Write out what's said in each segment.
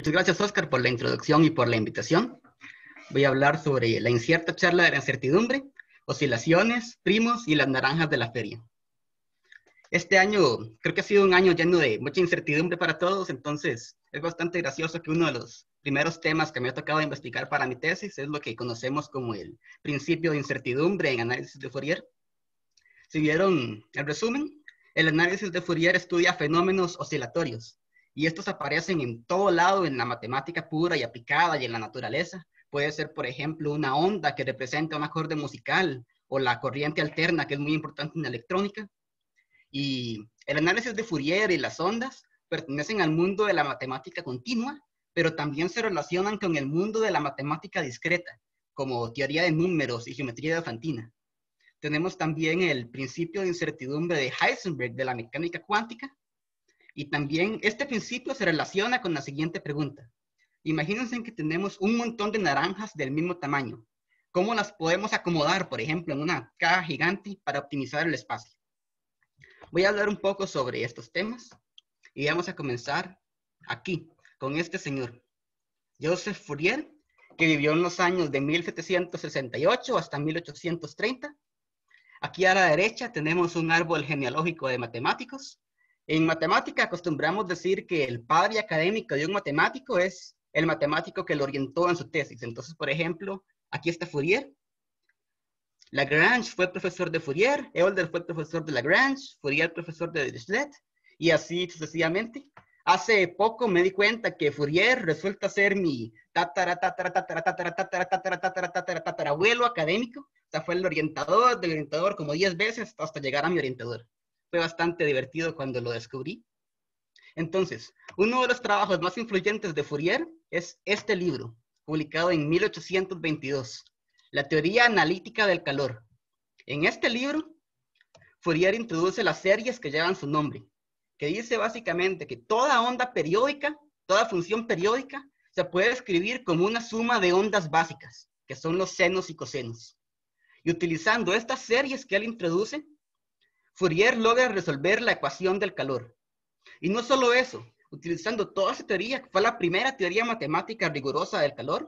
Muchas gracias, Oscar, por la introducción y por la invitación. Voy a hablar sobre la incierta charla de la incertidumbre, oscilaciones, primos y las naranjas de la feria. Este año creo que ha sido un año lleno de mucha incertidumbre para todos, entonces es bastante gracioso que uno de los primeros temas que me ha tocado investigar para mi tesis es lo que conocemos como el principio de incertidumbre en análisis de Fourier. Si vieron el resumen, el análisis de Fourier estudia fenómenos oscilatorios, y estos aparecen en todo lado en la matemática pura y aplicada y en la naturaleza. Puede ser, por ejemplo, una onda que representa un acorde musical o la corriente alterna, que es muy importante en la electrónica. Y el análisis de Fourier y las ondas pertenecen al mundo de la matemática continua, pero también se relacionan con el mundo de la matemática discreta, como teoría de números y geometría de Fantina. Tenemos también el principio de incertidumbre de Heisenberg de la mecánica cuántica, y también este principio se relaciona con la siguiente pregunta. Imagínense que tenemos un montón de naranjas del mismo tamaño. ¿Cómo las podemos acomodar, por ejemplo, en una caja gigante para optimizar el espacio? Voy a hablar un poco sobre estos temas y vamos a comenzar aquí, con este señor, Joseph Fourier, que vivió en los años de 1768 hasta 1830. Aquí a la derecha tenemos un árbol genealógico de matemáticos. En matemática acostumbramos decir que el padre académico de un matemático es el matemático que lo orientó en su tesis. Entonces, por ejemplo, aquí está Fourier. Lagrange fue profesor de Fourier, Euler fue profesor de Lagrange, Fourier profesor de Dirichlet, y así sucesivamente. Hace poco me di cuenta que Fourier resulta ser mi tatarabuelo académico. O sea, fue el orientador del orientador como 10 veces hasta llegar a mi orientador. Fue bastante divertido cuando lo descubrí. Entonces, uno de los trabajos más influyentes de Fourier es este libro, publicado en 1822, La teoría analítica del calor. En este libro, Fourier introduce las series que llevan su nombre, que dice básicamente que toda onda periódica, toda función periódica, se puede escribir como una suma de ondas básicas, que son los senos y cosenos. Y utilizando estas series que él introduce, Fourier logra resolver la ecuación del calor. Y no solo eso, utilizando toda esa teoría, que fue la primera teoría matemática rigurosa del calor,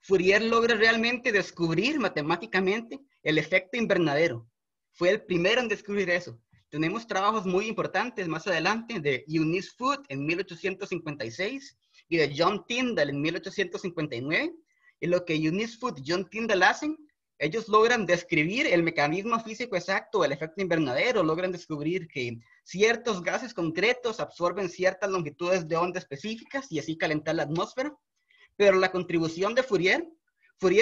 Fourier logra realmente descubrir matemáticamente el efecto invernadero. Fue el primero en descubrir eso. Tenemos trabajos muy importantes más adelante de Eunice Foote en 1856 y de John Tyndall en 1859. Y lo que Eunice Foote y John Tyndall hacen, ellos logran describir el mecanismo físico exacto del efecto invernadero, logran descubrir que ciertos gases concretos absorben ciertas longitudes de onda específicas y así calentar la atmósfera. Pero la contribución de Fourier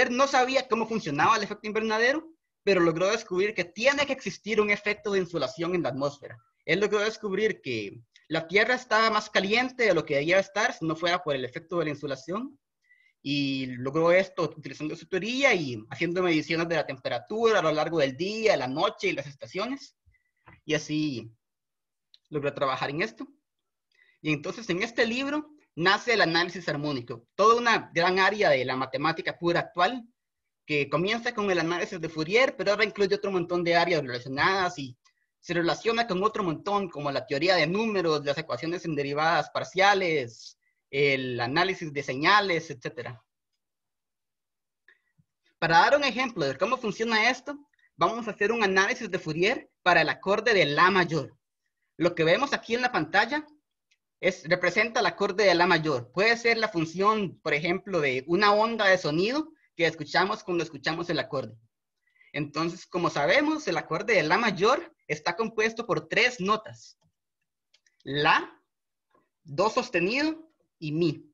no sabía cómo funcionaba el efecto invernadero, pero logró descubrir que tiene que existir un efecto de insolación en la atmósfera. Él logró descubrir que la Tierra estaba más caliente de lo que debía estar si no fuera por el efecto de la insolación, y logró esto utilizando su teoría y haciendo mediciones de la temperatura a lo largo del día, la noche y las estaciones, y así logró trabajar en esto. Y entonces en este libro nace el análisis armónico, toda una gran área de la matemática pura actual, que comienza con el análisis de Fourier, pero ahora incluye otro montón de áreas relacionadas y se relaciona con otro montón, como la teoría de números, las ecuaciones en derivadas parciales, el análisis de señales, etc. Para dar un ejemplo de cómo funciona esto, vamos a hacer un análisis de Fourier para el acorde de La mayor. Lo que vemos aquí en la pantalla representa el acorde de La mayor. Puede ser la función, por ejemplo, de una onda de sonido que escuchamos cuando escuchamos el acorde. Entonces, como sabemos, el acorde de La mayor está compuesto por 3 notas. La, Do sostenido y Mi.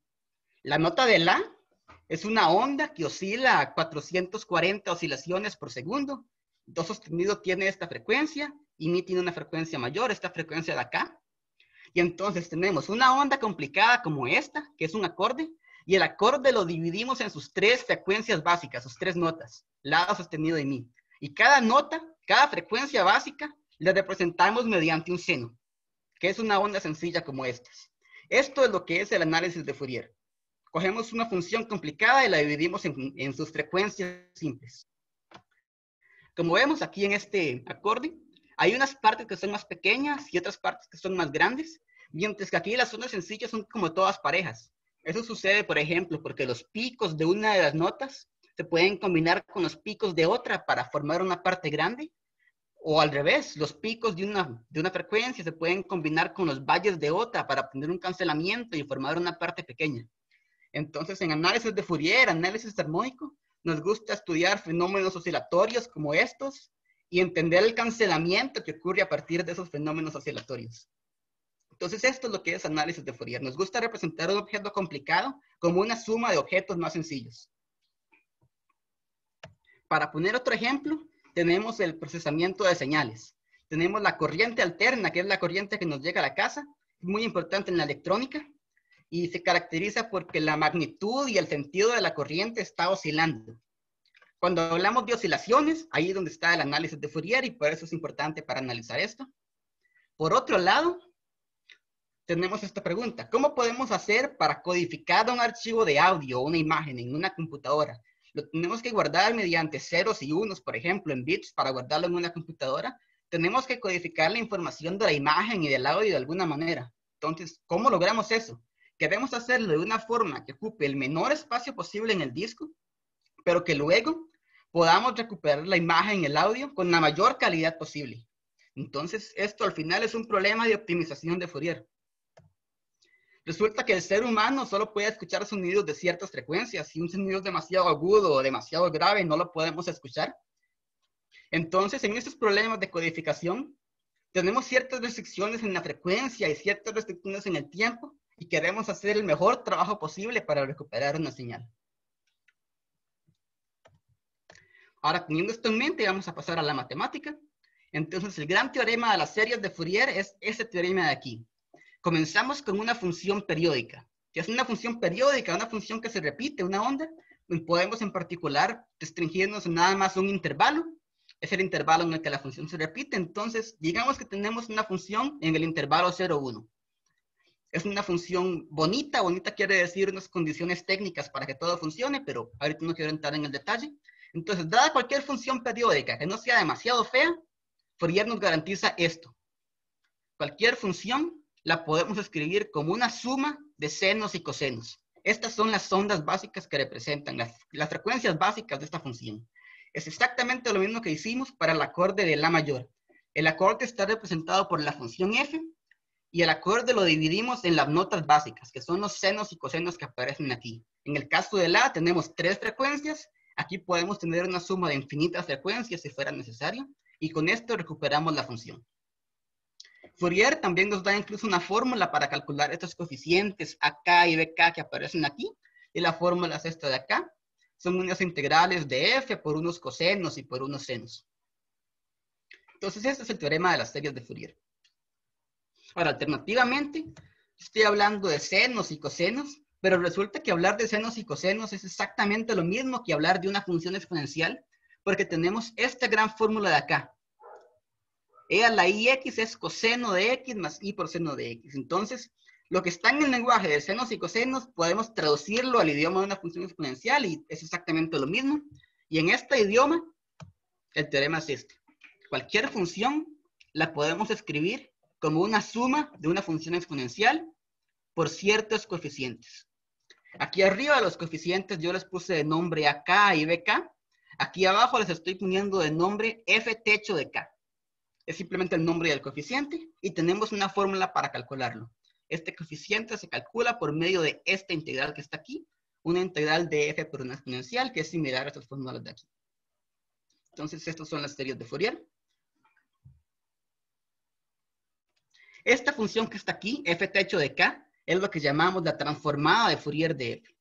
La nota de La es una onda que oscila a 440 oscilaciones por segundo. Do sostenido tiene esta frecuencia y Mi tiene una frecuencia mayor, esta frecuencia de acá. Y entonces tenemos una onda complicada como esta, que es un acorde, y el acorde lo dividimos en sus 3 frecuencias básicas, sus 3 notas, La, Do sostenido y Mi. Y cada nota, cada frecuencia básica, la representamos mediante un seno, que es una onda sencilla como esta. Esto es lo que es el análisis de Fourier. Cogemos una función complicada y la dividimos en sus frecuencias simples. Como vemos aquí en este acorde, hay unas partes que son más pequeñas y otras partes que son más grandes, mientras que aquí las ondas sencillas son como todas parejas. Eso sucede, por ejemplo, porque los picos de una de las notas se pueden combinar con los picos de otra para formar una parte grande, o al revés, los picos de una frecuencia se pueden combinar con los valles de otra para obtener un cancelamiento y formar una parte pequeña. Entonces, en análisis de Fourier, análisis armónico, nos gusta estudiar fenómenos oscilatorios como estos y entender el cancelamiento que ocurre a partir de esos fenómenos oscilatorios. Entonces, esto es lo que es análisis de Fourier. Nos gusta representar un objeto complicado como una suma de objetos más sencillos. Para poner otro ejemplo, tenemos el procesamiento de señales. Tenemos la corriente alterna, que es la corriente que nos llega a la casa, muy importante en la electrónica, y se caracteriza porque la magnitud y el sentido de la corriente está oscilando. Cuando hablamos de oscilaciones, ahí es donde está el análisis de Fourier, y por eso es importante para analizar esto. Por otro lado, tenemos esta pregunta: ¿cómo podemos hacer para codificar un archivo de audio o una imagen en una computadora? Lo tenemos que guardar mediante ceros y unos, por ejemplo, en bits para guardarlo en una computadora. Tenemos que codificar la información de la imagen y del audio de alguna manera. Entonces, ¿cómo logramos eso? Queremos hacerlo de una forma que ocupe el menor espacio posible en el disco, pero que luego podamos recuperar la imagen y el audio con la mayor calidad posible. Entonces, esto al final es un problema de optimización de Fourier. Resulta que el ser humano solo puede escuchar sonidos de ciertas frecuencias. Si un sonido es demasiado agudo o demasiado grave, no lo podemos escuchar. Entonces, en estos problemas de codificación, tenemos ciertas restricciones en la frecuencia y ciertas restricciones en el tiempo, y queremos hacer el mejor trabajo posible para recuperar una señal. Ahora, teniendo esto en mente, vamos a pasar a la matemática. Entonces, el gran teorema de las series de Fourier es ese teorema de aquí. Comenzamos con una función periódica, que es una función periódica, una función que se repite, una onda. Podemos en particular restringirnos nada más un intervalo. Es el intervalo en el que la función se repite. Entonces, digamos que tenemos una función en el intervalo 0, 1. Es una función bonita. Bonita quiere decir unas condiciones técnicas para que todo funcione, pero ahorita no quiero entrar en el detalle. Entonces, dada cualquier función periódica que no sea demasiado fea, Fourier nos garantiza esto. Cualquier función la podemos escribir como una suma de senos y cosenos. Estas son las ondas básicas que representan las frecuencias básicas de esta función. Es exactamente lo mismo que hicimos para el acorde de la mayor. El acorde está representado por la función f, y el acorde lo dividimos en las notas básicas, que son los senos y cosenos que aparecen aquí. En el caso de la tenemos 3 frecuencias. Aquí podemos tener una suma de infinitas frecuencias si fuera necesario, y con esto recuperamos la función. Fourier también nos da incluso una fórmula para calcular estos coeficientes AK y BK que aparecen aquí, y la fórmula es esta de acá. Son unas integrales de f por unos cosenos y por unos senos. Entonces, este es el teorema de las series de Fourier. Ahora, alternativamente, estoy hablando de senos y cosenos, pero resulta que hablar de senos y cosenos es exactamente lo mismo que hablar de una función exponencial, porque tenemos esta gran fórmula de acá. E a la ix es coseno de x más y por seno de x. Entonces, lo que está en el lenguaje de senos y cosenos, podemos traducirlo al idioma de una función exponencial y es exactamente lo mismo. Y en este idioma, el teorema es este. Cualquier función la podemos escribir como una suma de una función exponencial por ciertos coeficientes. Aquí arriba los coeficientes yo les puse de nombre AK y BK. Aquí abajo les estoy poniendo de nombre F techo de K. Es simplemente el nombre del coeficiente y tenemos una fórmula para calcularlo. Este coeficiente se calcula por medio de esta integral que está aquí, una integral de f por una exponencial que es similar a estas fórmulas de aquí. Entonces, estas son las series de Fourier. Esta función que está aquí, f techo de k, es lo que llamamos la transformada de Fourier de f.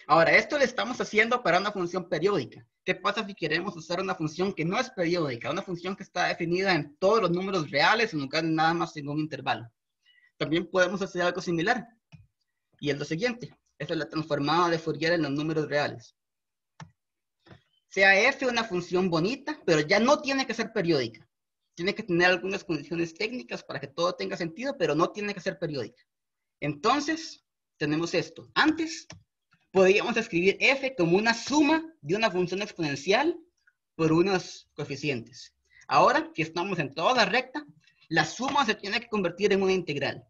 Ahora, esto lo estamos haciendo para una función periódica. ¿Qué pasa si queremos usar una función que no es periódica? Una función que está definida en todos los números reales en lugar de nada más en un intervalo. También podemos hacer algo similar. Y es lo siguiente. Esta es la transformada de Fourier en los números reales. Sea f una función bonita, pero ya no tiene que ser periódica. Tiene que tener algunas condiciones técnicas para que todo tenga sentido, pero no tiene que ser periódica. Entonces, tenemos esto. Antes, podríamos escribir f como una suma de una función exponencial por unos coeficientes. Ahora, si estamos en toda la recta, la suma se tiene que convertir en una integral.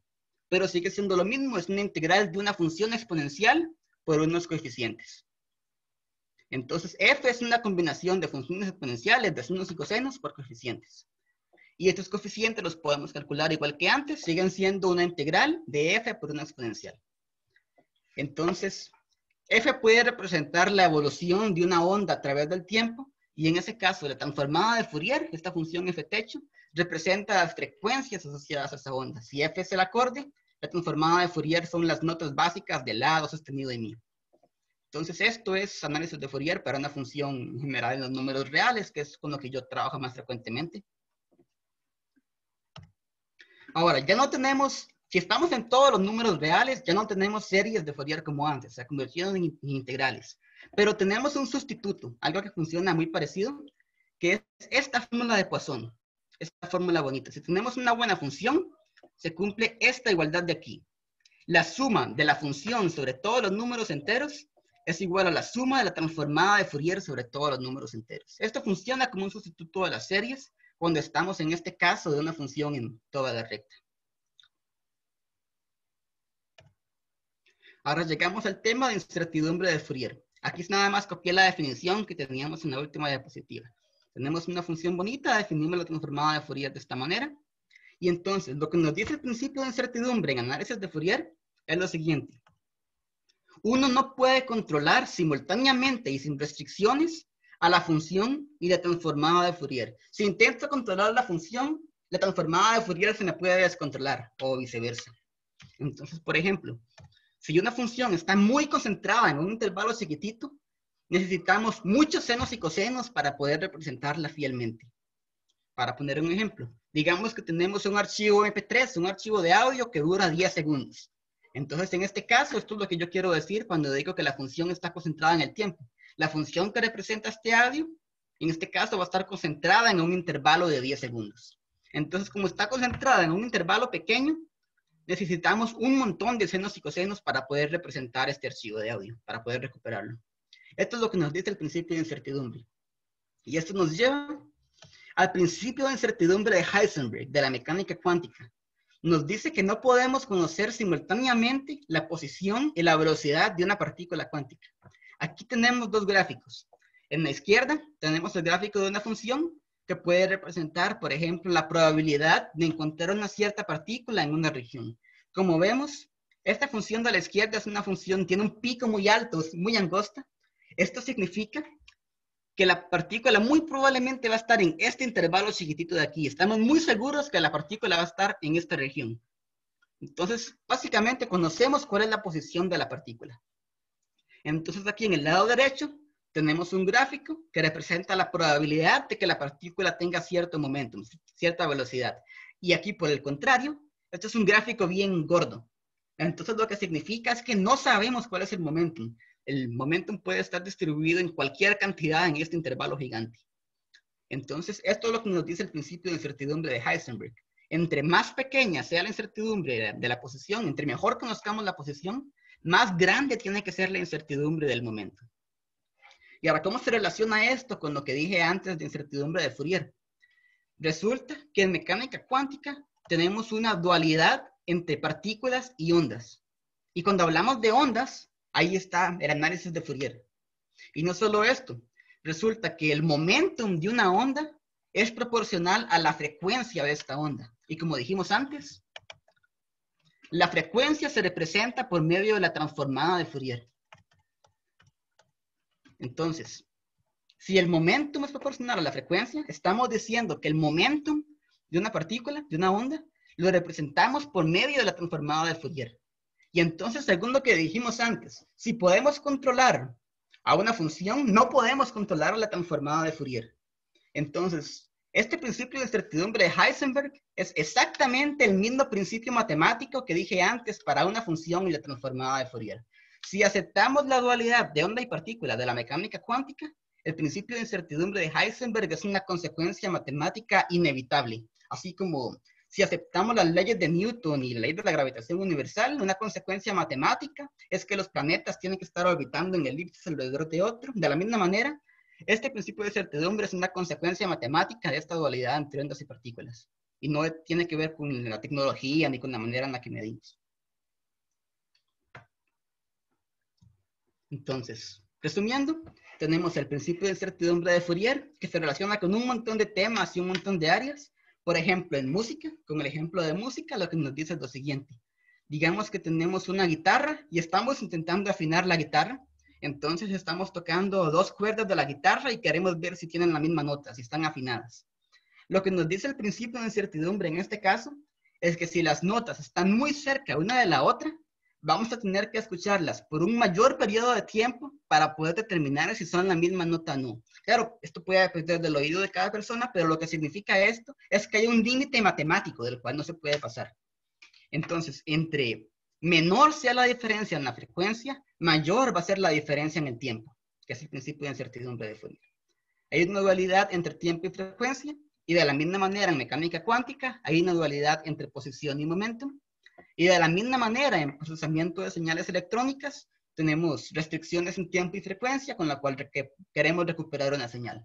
pero sigue siendo lo mismo, es una integral de una función exponencial por unos coeficientes. Entonces, f es una combinación de funciones exponenciales de senos y cosenos por coeficientes. Y estos coeficientes los podemos calcular igual que antes, siguen siendo una integral de f por una exponencial. Entonces, f puede representar la evolución de una onda a través del tiempo, y en ese caso, la transformada de Fourier, esta función f techo, representa las frecuencias asociadas a esa onda. Si f es el acorde, la transformada de Fourier son las notas básicas del lado sostenido de mi. Entonces, esto es análisis de Fourier para una función general en los números reales, que es con lo que yo trabajo más frecuentemente. Ahora, ya no tenemos, si estamos en todos los números reales, ya no tenemos series de Fourier como antes, se convirtieron en integrales. Pero tenemos un sustituto, algo que funciona muy parecido, que es esta fórmula de Poisson, esta fórmula bonita. Si tenemos una buena función, se cumple esta igualdad de aquí. La suma de la función sobre todos los números enteros es igual a la suma de la transformada de Fourier sobre todos los números enteros. Esto funciona como un sustituto de las series cuando estamos en este caso de una función en toda la recta. Ahora llegamos al tema de incertidumbre de Fourier. Aquí nada más copié la definición que teníamos en la última diapositiva. Tenemos una función bonita, definimos la transformada de Fourier de esta manera. Y entonces, lo que nos dice el principio de incertidumbre en análisis de Fourier es lo siguiente. Uno no puede controlar simultáneamente y sin restricciones a la función y la transformada de Fourier. Si intento controlar la función, la transformada de Fourier se me puede descontrolar o viceversa. Entonces, por ejemplo, si una función está muy concentrada en un intervalo chiquitito, necesitamos muchos senos y cosenos para poder representarla fielmente. Para poner un ejemplo, digamos que tenemos un archivo MP3, un archivo de audio que dura 10 segundos. Entonces, en este caso, esto es lo que yo quiero decir cuando digo que la función está concentrada en el tiempo. La función que representa este audio, en este caso, va a estar concentrada en un intervalo de 10 segundos. Entonces, como está concentrada en un intervalo pequeño, necesitamos un montón de senos y cosenos para poder representar este archivo de audio, para poder recuperarlo. Esto es lo que nos dice el principio de incertidumbre. Y esto nos lleva al principio de incertidumbre de Heisenberg, de la mecánica cuántica. Nos dice que no podemos conocer simultáneamente la posición y la velocidad de una partícula cuántica. Aquí tenemos dos gráficos. En la izquierda tenemos el gráfico de una función que puede representar, por ejemplo, la probabilidad de encontrar una cierta partícula en una región. Como vemos, esta función de la izquierda es una función, tiene un pico muy alto, muy angosta. Esto significa que la partícula muy probablemente va a estar en este intervalo chiquitito de aquí. Estamos muy seguros que la partícula va a estar en esta región. Entonces, básicamente conocemos cuál es la posición de la partícula. Entonces, aquí en el lado derecho tenemos un gráfico que representa la probabilidad de que la partícula tenga cierto momentum, cierta velocidad. Y aquí, por el contrario, este es un gráfico bien gordo. Entonces, lo que significa es que no sabemos cuál es el momentum. El momentum puede estar distribuido en cualquier cantidad en este intervalo gigante. Entonces, esto es lo que nos dice el principio de incertidumbre de Heisenberg. Entre más pequeña sea la incertidumbre de la posición, entre mejor conozcamos la posición, más grande tiene que ser la incertidumbre del momento. Y ahora, ¿cómo se relaciona esto con lo que dije antes de incertidumbre de Fourier? Resulta que en mecánica cuántica tenemos una dualidad entre partículas y ondas. Y cuando hablamos de ondas, ahí está el análisis de Fourier. Y no solo esto, resulta que el momentum de una onda es proporcional a la frecuencia de esta onda. Y como dijimos antes, la frecuencia se representa por medio de la transformada de Fourier. Entonces, si el momentum es proporcional a la frecuencia, estamos diciendo que el momentum de una partícula, de una onda, lo representamos por medio de la transformada de Fourier. Y entonces, según lo que dijimos antes, si podemos controlar a una función, no podemos controlar la transformada de Fourier. Entonces, este principio de incertidumbre de Heisenberg es exactamente el mismo principio matemático que dije antes para una función y la transformada de Fourier. Si aceptamos la dualidad de onda y partícula de la mecánica cuántica, el principio de incertidumbre de Heisenberg es una consecuencia matemática inevitable, así como si aceptamos las leyes de Newton y la ley de la gravitación universal, una consecuencia matemática es que los planetas tienen que estar orbitando en elipses alrededor de otro. De la misma manera, este principio de incertidumbre es una consecuencia matemática de esta dualidad entre ondas y partículas. y no tiene que ver con la tecnología ni con la manera en la que medimos. Entonces, resumiendo, tenemos el principio de incertidumbre de Fourier, que se relaciona con un montón de temas y un montón de áreas. Por ejemplo, en música, con el ejemplo de música, lo que nos dice es lo siguiente. Digamos que tenemos una guitarra y estamos intentando afinar la guitarra. Entonces estamos tocando dos cuerdas de la guitarra y queremos ver si tienen la misma nota, si están afinadas. Lo que nos dice el principio de incertidumbre en este caso es que si las notas están muy cerca una de la otra, vamos a tener que escucharlas por un mayor periodo de tiempo para poder determinar si son la misma nota o no. Claro, esto puede depender del oído de cada persona, pero lo que significa esto es que hay un límite matemático del cual no se puede pasar. Entonces, entre menor sea la diferencia en la frecuencia, mayor va a ser la diferencia en el tiempo, que es el principio de incertidumbre de Fourier. Hay una dualidad entre tiempo y frecuencia, y de la misma manera en mecánica cuántica hay una dualidad entre posición y momento. Y de la misma manera, en procesamiento de señales electrónicas, tenemos restricciones en tiempo y frecuencia con la cual queremos recuperar una señal.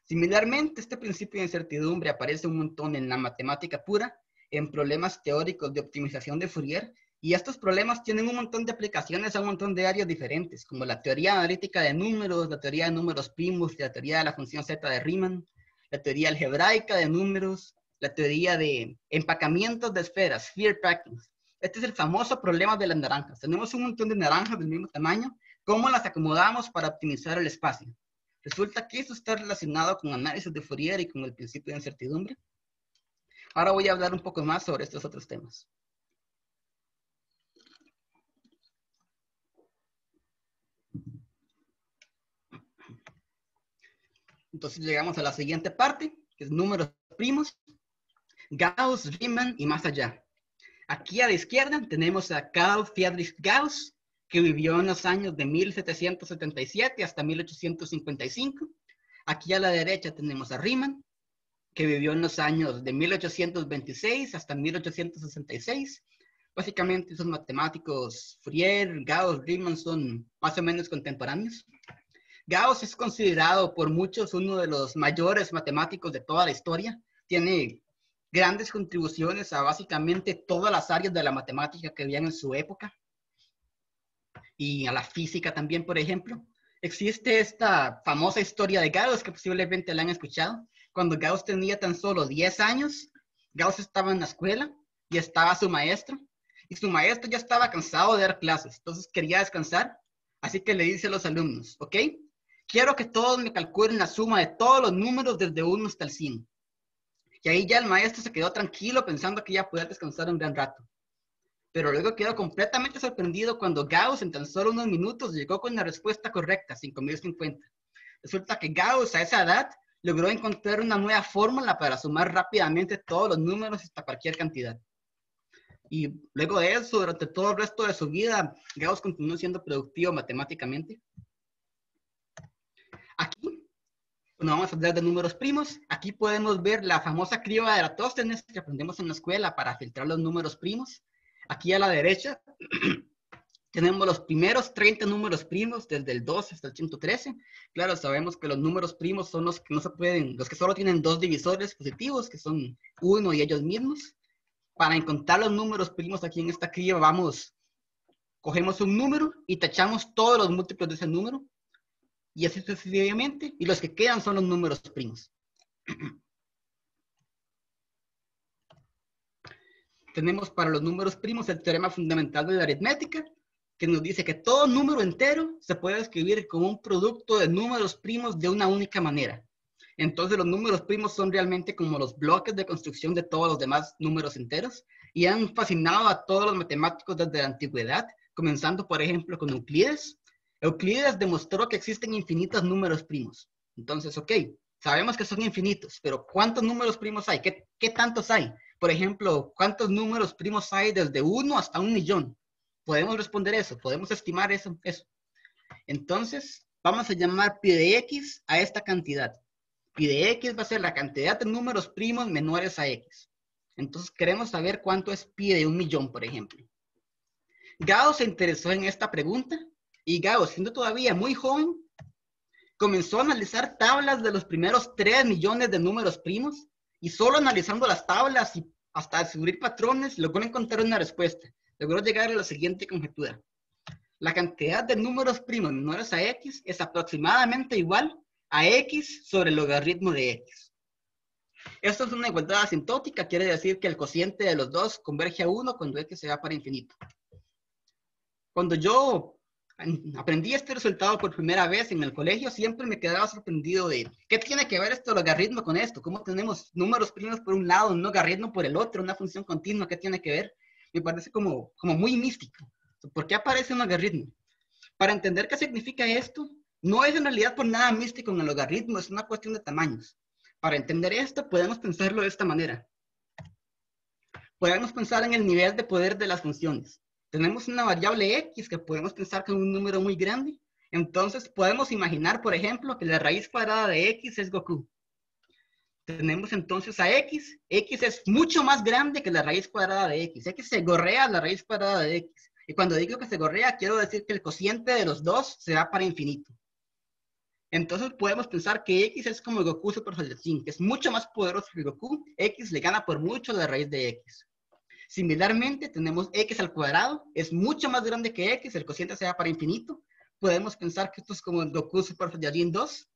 Similarmente, este principio de incertidumbre aparece un montón en la matemática pura, en problemas teóricos de optimización de Fourier, y estos problemas tienen un montón de aplicaciones a un montón de áreas diferentes, como la teoría analítica de números, la teoría de números primos, la teoría de la función Z de Riemann, la teoría algebraica de números, la teoría de empacamientos de esferas, sphere packings. Este es el famoso problema de las naranjas. Tenemos un montón de naranjas del mismo tamaño. ¿Cómo las acomodamos para optimizar el espacio? Resulta que esto está relacionado con análisis de Fourier y con el principio de incertidumbre. Ahora voy a hablar un poco más sobre estos otros temas. Entonces llegamos a la siguiente parte, que es números primos, Gauss, Riemann y más allá. Aquí a la izquierda tenemos a Carl Friedrich Gauss, que vivió en los años de 1777 hasta 1855. Aquí a la derecha tenemos a Riemann, que vivió en los años de 1826 hasta 1866. Básicamente esos matemáticos, Fourier, Gauss, Riemann, son más o menos contemporáneos. Gauss es considerado por muchos uno de los mayores matemáticos de toda la historia. Tiene grandes contribuciones a básicamente todas las áreas de la matemática que habían en su época. Y a la física también, por ejemplo. Existe esta famosa historia de Gauss que posiblemente la han escuchado. Cuando Gauss tenía tan solo 10 años, Gauss estaba en la escuela y estaba su maestro. Y su maestro ya estaba cansado de dar clases, entonces quería descansar. Así que le dice a los alumnos, ¿ok? Quiero que todos me calculen la suma de todos los números desde 1 hasta el 100. Y ahí ya el maestro se quedó tranquilo pensando que ya podía descansar un gran rato. Pero luego quedó completamente sorprendido cuando Gauss en tan solo unos minutos llegó con la respuesta correcta, 5050. Resulta que Gauss a esa edad logró encontrar una nueva fórmula para sumar rápidamente todos los números hasta cualquier cantidad. Y luego de eso, durante todo el resto de su vida, Gauss continuó siendo productivo matemáticamente. Aquí, cuando vamos a hablar de números primos, aquí podemos ver la famosa criba de Eratóstenes que aprendemos en la escuela para filtrar los números primos. Aquí a la derecha tenemos los primeros 30 números primos, desde el 2 hasta el 113. Claro, sabemos que los números primos son los que no se pueden, los que solo tienen dos divisores positivos, que son 1 y ellos mismos. Para encontrar los números primos aquí en esta criba, cogemos un número y tachamos todos los múltiplos de ese número, y así sucesivamente, y los que quedan son los números primos. Tenemos para los números primos el teorema fundamental de la aritmética, que nos dice que todo número entero se puede escribir como un producto de números primos de una única manera. Entonces los números primos son realmente como los bloques de construcción de todos los demás números enteros, y han fascinado a todos los matemáticos desde la antigüedad, comenzando por ejemplo con Euclides. Euclides demostró que existen infinitos números primos. Entonces, ok, sabemos que son infinitos, pero ¿cuántos números primos hay? ¿Qué tantos hay? Por ejemplo, ¿cuántos números primos hay desde 1 hasta 1.000.000? Podemos responder eso, podemos estimar eso. Entonces, vamos a llamar pi de x a esta cantidad. Pi de x va a ser la cantidad de números primos menores a x. Entonces, queremos saber cuánto es pi de 1.000.000, por ejemplo. Gauss se interesó en esta pregunta, y Gauss, siendo todavía muy joven, comenzó a analizar tablas de los primeros 3 millones de números primos, y solo analizando las tablas y hasta descubrir patrones, logró encontrar una respuesta. Logró llegar a la siguiente conjetura. La cantidad de números primos menores a x es aproximadamente igual a x sobre el logaritmo de x. Esto es una igualdad asintótica, quiere decir que el cociente de los dos converge a 1 cuando x se va para infinito. Cuando yo aprendí este resultado por primera vez en el colegio, siempre me quedaba sorprendido de ¿qué tiene que ver este logaritmo con esto? ¿Cómo tenemos números primos por un lado, un logaritmo por el otro, una función continua? ¿Qué tiene que ver? Me parece como muy místico. ¿Por qué aparece un logaritmo? Para entender qué significa esto, no es en realidad por nada místico en el logaritmo, es una cuestión de tamaños. Para entender esto, podemos pensarlo de esta manera. Podemos pensar en el nivel de poder de las funciones. Tenemos una variable x que podemos pensar que es un número muy grande. Entonces podemos imaginar, por ejemplo, que la raíz cuadrada de x es Goku. Tenemos entonces a x. X es mucho más grande que la raíz cuadrada de x. X se gorrea la raíz cuadrada de x. Y cuando digo que se gorrea, quiero decir que el cociente de los dos se va para infinito. Entonces podemos pensar que x es como Goku Super Saiyajin, que es mucho más poderoso que Goku. X le gana por mucho la raíz de x. Similarmente, tenemos x al cuadrado, es mucho más grande que x, el cociente se va para infinito. Podemos pensar que esto es como el Goku Super Saiyajin 2.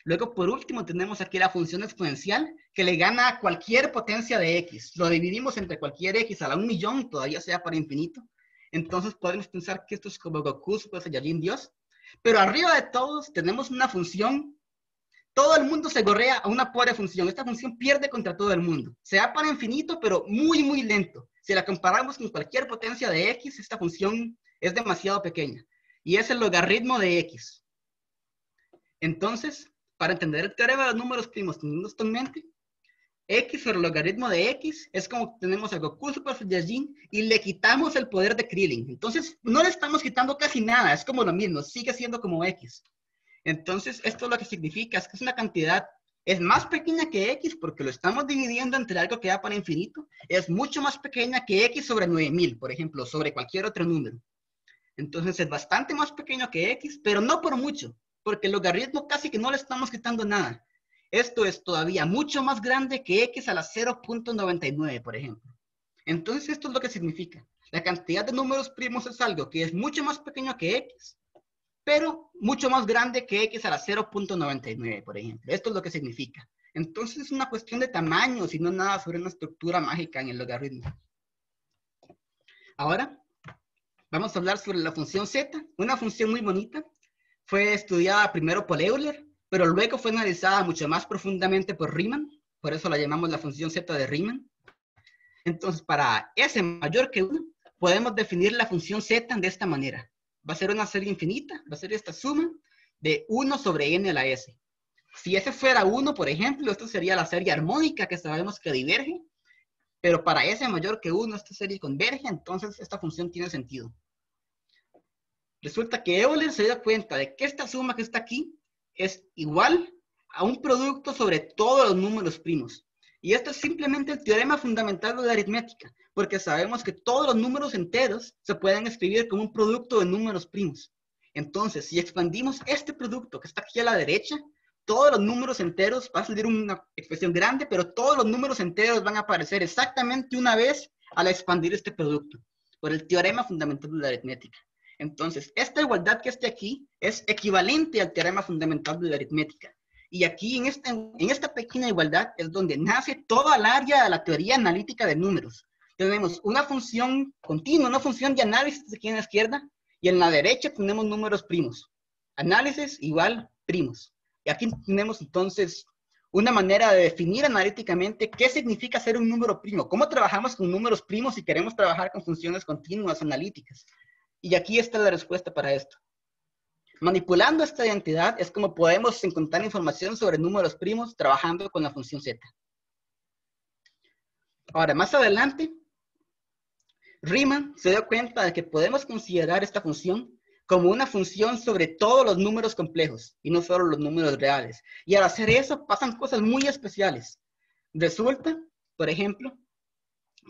Luego, por último, tenemos aquí la función exponencial, que le gana a cualquier potencia de x. Lo dividimos entre cualquier x a la 1.000.000 y todavía se va para infinito. Entonces, podemos pensar que esto es como Goku Super Saiyajin Dios. Pero arriba de todos, tenemos una función. Todo el mundo se gorrea a una pobre función. Esta función pierde contra todo el mundo. Se va para infinito, pero muy, muy lento. Si la comparamos con cualquier potencia de x, esta función es demasiado pequeña. Y es el logaritmo de x. Entonces, para entender el teorema de los números primos, teniendo esto en mente, x sobre el logaritmo de x es como tenemos a Goku Super Saiyajin y le quitamos el poder de Krillin. Entonces, no le estamos quitando casi nada. Es como lo mismo. Sigue siendo como x. Entonces, esto lo que significa es que es una cantidad, es más pequeña que x porque lo estamos dividiendo entre algo que va para infinito. Es mucho más pequeña que x sobre 9.000, por ejemplo, sobre cualquier otro número. Entonces, es bastante más pequeño que x, pero no por mucho, porque el logaritmo casi que no le estamos quitando nada. Esto es todavía mucho más grande que x a la 0.99, por ejemplo. Entonces, esto es lo que significa. La cantidad de números primos es algo que es mucho más pequeño que x, pero mucho más grande que x a la 0.99, por ejemplo. Esto es lo que significa. Entonces es una cuestión de tamaños y no nada sobre una estructura mágica en el logaritmo. Ahora vamos a hablar sobre la función z, una función muy bonita. Fue estudiada primero por Euler, pero luego fue analizada mucho más profundamente por Riemann. Por eso la llamamos la función z de Riemann. Entonces, para s mayor que 1, podemos definir la función z de esta manera. Va a ser una serie infinita, va a ser esta suma de 1 sobre n a la s. Si s fuera 1, por ejemplo, esto sería la serie armónica que sabemos que diverge, pero para s mayor que 1, esta serie converge, entonces esta función tiene sentido. Resulta que Euler se da cuenta de que esta suma que está aquí es igual a un producto sobre todos los números primos. Y esto es simplemente el teorema fundamental de la aritmética, porque sabemos que todos los números enteros se pueden escribir como un producto de números primos. Entonces, si expandimos este producto que está aquí a la derecha, todos los números enteros, va a salir una expresión grande, pero todos los números enteros van a aparecer exactamente una vez al expandir este producto, por el teorema fundamental de la aritmética. Entonces, esta igualdad que esté aquí es equivalente al teorema fundamental de la aritmética. Y aquí, en esta pequeña igualdad, es donde nace toda el área de la teoría analítica de números. Tenemos una función continua, una función de análisis aquí en la izquierda, y en la derecha tenemos números primos. Análisis igual primos. Y aquí tenemos entonces una manera de definir analíticamente qué significa ser un número primo. ¿Cómo trabajamos con números primos si queremos trabajar con funciones continuas analíticas? Y aquí está la respuesta para esto. Manipulando esta identidad es como podemos encontrar información sobre números primos trabajando con la función z. Ahora, más adelante, Riemann se dio cuenta de que podemos considerar esta función como una función sobre todos los números complejos y no solo los números reales. Y al hacer eso pasan cosas muy especiales. Resulta, por ejemplo,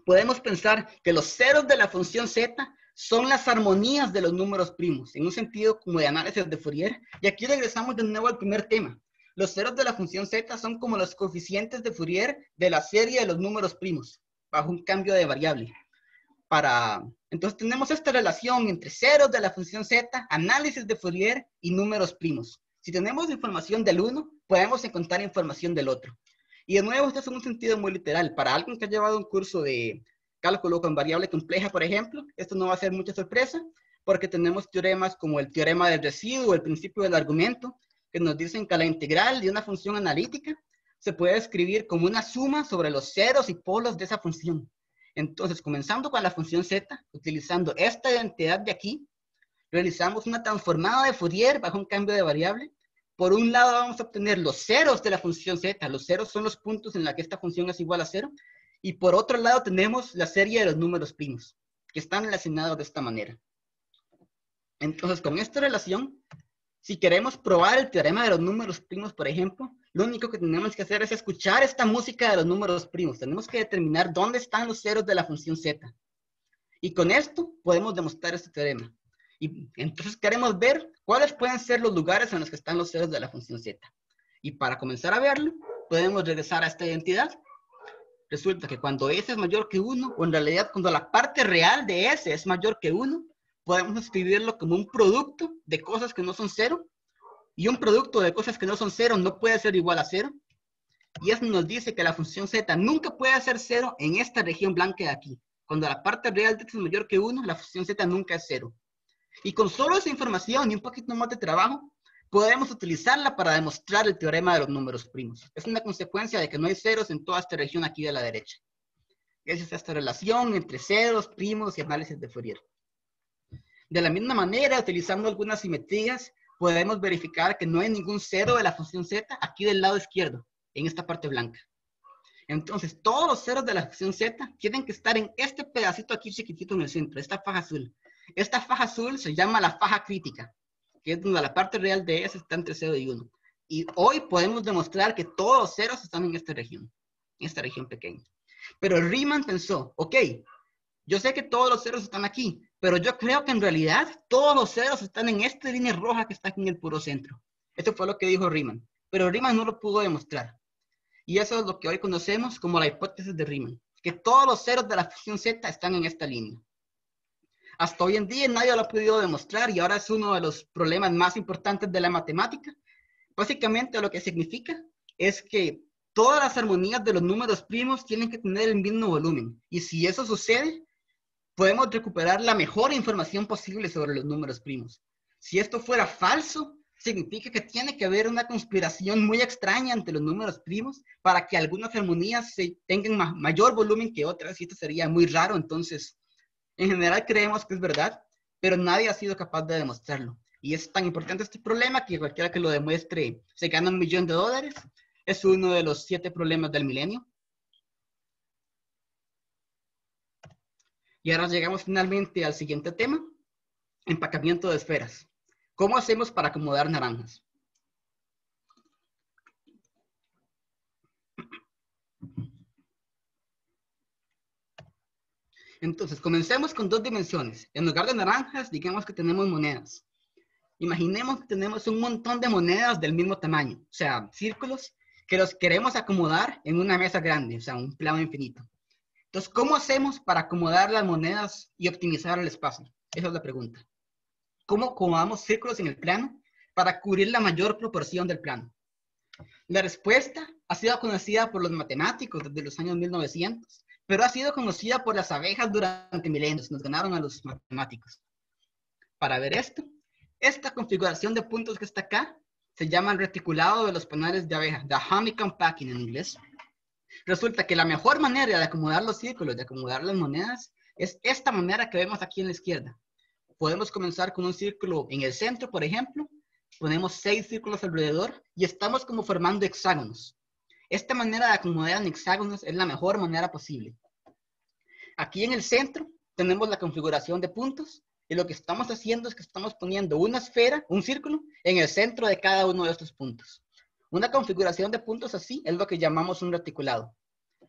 podemos pensar que los ceros de la función z son las armonías de los números primos, en un sentido como de análisis de Fourier. Y aquí regresamos de nuevo al primer tema. Los ceros de la función z son como los coeficientes de Fourier de la serie de los números primos, bajo un cambio de variable. Entonces tenemos esta relación entre ceros de la función z, análisis de Fourier y números primos. Si tenemos información del uno, podemos encontrar información del otro. Y de nuevo, esto es en un sentido muy literal. Para alguien que ha llevado un curso de cálculo con variable compleja, por ejemplo, esto no va a ser mucha sorpresa, porque tenemos teoremas como el teorema del residuo o el principio del argumento, que nos dicen que la integral de una función analítica se puede escribir como una suma sobre los ceros y polos de esa función. Entonces, comenzando con la función z, utilizando esta identidad de aquí, realizamos una transformada de Fourier bajo un cambio de variable. Por un lado vamos a obtener los ceros de la función z. Los ceros son los puntos en los que esta función es igual a 0. Y por otro lado tenemos la serie de los números primos, que están relacionados de esta manera. Entonces, con esta relación, si queremos probar el teorema de los números primos, por ejemplo, lo único que tenemos que hacer es escuchar esta música de los números primos. Tenemos que determinar dónde están los ceros de la función z. Y con esto podemos demostrar este teorema. Y entonces queremos ver cuáles pueden ser los lugares en los que están los ceros de la función z. Y para comenzar a verlo, podemos regresar a esta identidad. Resulta que cuando s es mayor que 1, o en realidad cuando la parte real de s es mayor que 1, podemos escribirlo como un producto de cosas que no son 0. Y un producto de cosas que no son 0 no puede ser igual a 0. Y eso nos dice que la función z nunca puede ser 0 en esta región blanca de aquí. Cuando la parte real de x es mayor que 1, la función z nunca es 0. Y con solo esa información y un poquito más de trabajo, podemos utilizarla para demostrar el teorema de los números primos. Es una consecuencia de que no hay ceros en toda esta región aquí de la derecha. Esa es esta relación entre ceros, primos y análisis de Fourier. De la misma manera, utilizando algunas simetrías, podemos verificar que no hay ningún cero de la función z aquí del lado izquierdo, en esta parte blanca. Entonces, todos los ceros de la función z tienen que estar en este pedacito aquí chiquitito en el centro, esta faja azul. Esta faja azul se llama la faja crítica, que es donde la parte real de S está entre 0 y 1. Y hoy podemos demostrar que todos los ceros están en esta región pequeña. Pero Riemann pensó, ok, yo sé que todos los ceros están aquí, pero yo creo que en realidad todos los ceros están en esta línea roja que está aquí en el puro centro. Esto fue lo que dijo Riemann. Pero Riemann no lo pudo demostrar. Y eso es lo que hoy conocemos como la hipótesis de Riemann, que todos los ceros de la función z están en esta línea. Hasta hoy en día nadie lo ha podido demostrar y ahora es uno de los problemas más importantes de la matemática. Básicamente lo que significa es que todas las armonías de los números primos tienen que tener el mismo volumen. Y si eso sucede, podemos recuperar la mejor información posible sobre los números primos. Si esto fuera falso, significa que tiene que haber una conspiración muy extraña entre los números primos para que algunas armonías tengan mayor volumen que otras, y esto sería muy raro. Entonces, en general creemos que es verdad, pero nadie ha sido capaz de demostrarlo. Y es tan importante este problema que cualquiera que lo demuestre se gana $1 millón. Es uno de los 7 problemas del milenio. Y ahora llegamos finalmente al siguiente tema, empacamiento de esferas. ¿Cómo hacemos para acomodar naranjas? Entonces, comencemos con 2 dimensiones. En lugar de naranjas, digamos que tenemos monedas. Imaginemos que tenemos un montón de monedas del mismo tamaño, o sea, círculos que los queremos acomodar en una mesa grande, o sea, un plano infinito. Entonces, ¿cómo hacemos para acomodar las monedas y optimizar el espacio? Esa es la pregunta. ¿Cómo acomodamos círculos en el plano para cubrir la mayor proporción del plano? La respuesta ha sido conocida por los matemáticos desde los años 1900, pero ha sido conocida por las abejas durante milenios. Nos ganaron a los matemáticos. Para ver esto, esta configuración de puntos que está acá se llama el reticulado de los panales de abeja, the honeycomb packing en inglés. Resulta que la mejor manera de acomodar los círculos, de acomodar las monedas, es esta manera que vemos aquí en la izquierda. Podemos comenzar con un círculo en el centro, por ejemplo. Ponemos 6 círculos alrededor y estamos como formando hexágonos. Esta manera de acomodar en hexágonos es la mejor manera posible. Aquí en el centro tenemos la configuración de puntos y lo que estamos haciendo es que estamos poniendo una esfera, un círculo, en el centro de cada uno de estos puntos. Una configuración de puntos así es lo que llamamos un reticulado.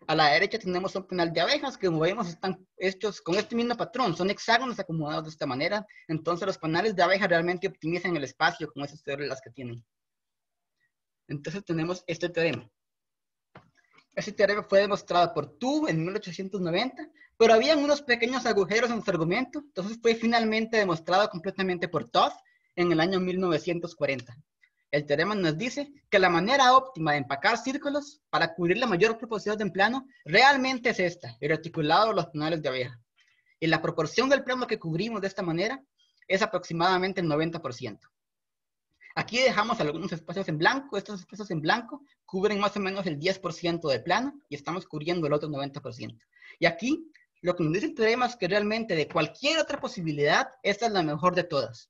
A la derecha tenemos un panal de abejas que, como vemos, están hechos con este mismo patrón. Son hexágonos acomodados de esta manera. Entonces los panales de abejas realmente optimizan el espacio con esas células que tienen. Entonces tenemos este teorema. Este teorema fue demostrado por Tu en 1890, pero habían unos pequeños agujeros en su argumento, entonces fue finalmente demostrado completamente por Todd en el año 1940. El teorema nos dice que la manera óptima de empacar círculos para cubrir la mayor proporción del plano realmente es esta, el reticulado de los panales de abeja. Y la proporción del plano que cubrimos de esta manera es aproximadamente el 90%. Aquí dejamos algunos espacios en blanco. Estos espacios en blanco cubren más o menos el 10% del plano y estamos cubriendo el otro 90%. Y aquí lo que nos dice el teorema es que realmente de cualquier otra posibilidad, esta es la mejor de todas.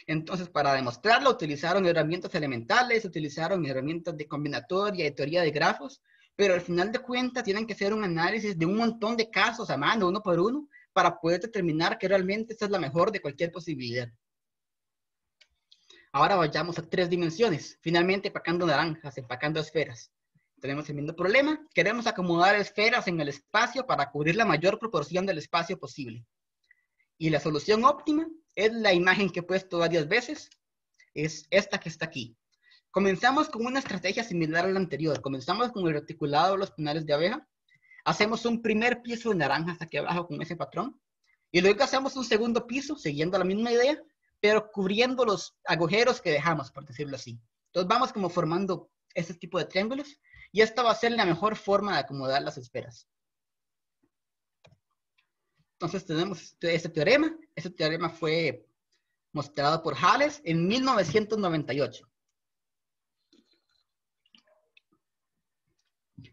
Entonces, para demostrarlo, utilizaron herramientas elementales, utilizaron herramientas de combinatoria y teoría de grafos, pero al final de cuentas tienen que hacer un análisis de un montón de casos a mano, uno por uno, para poder determinar que realmente esta es la mejor de cualquier posibilidad. Ahora vayamos a 3 dimensiones, finalmente empacando naranjas, empacando esferas. Tenemos el mismo problema, queremos acomodar esferas en el espacio para cubrir la mayor proporción del espacio posible. Y la solución óptima es la imagen que he puesto varias veces, es esta que está aquí. Comenzamos con una estrategia similar a la anterior, comenzamos con el reticulado de los panales de abeja, hacemos un primer piso de naranjas aquí abajo con ese patrón, y luego hacemos un segundo piso, siguiendo la misma idea, pero cubriendo los agujeros que dejamos, por decirlo así. Entonces vamos como formando este tipo de triángulos, y esta va a ser la mejor forma de acomodar las esferas. Entonces tenemos este teorema. Este teorema fue mostrado por Hales en 1998.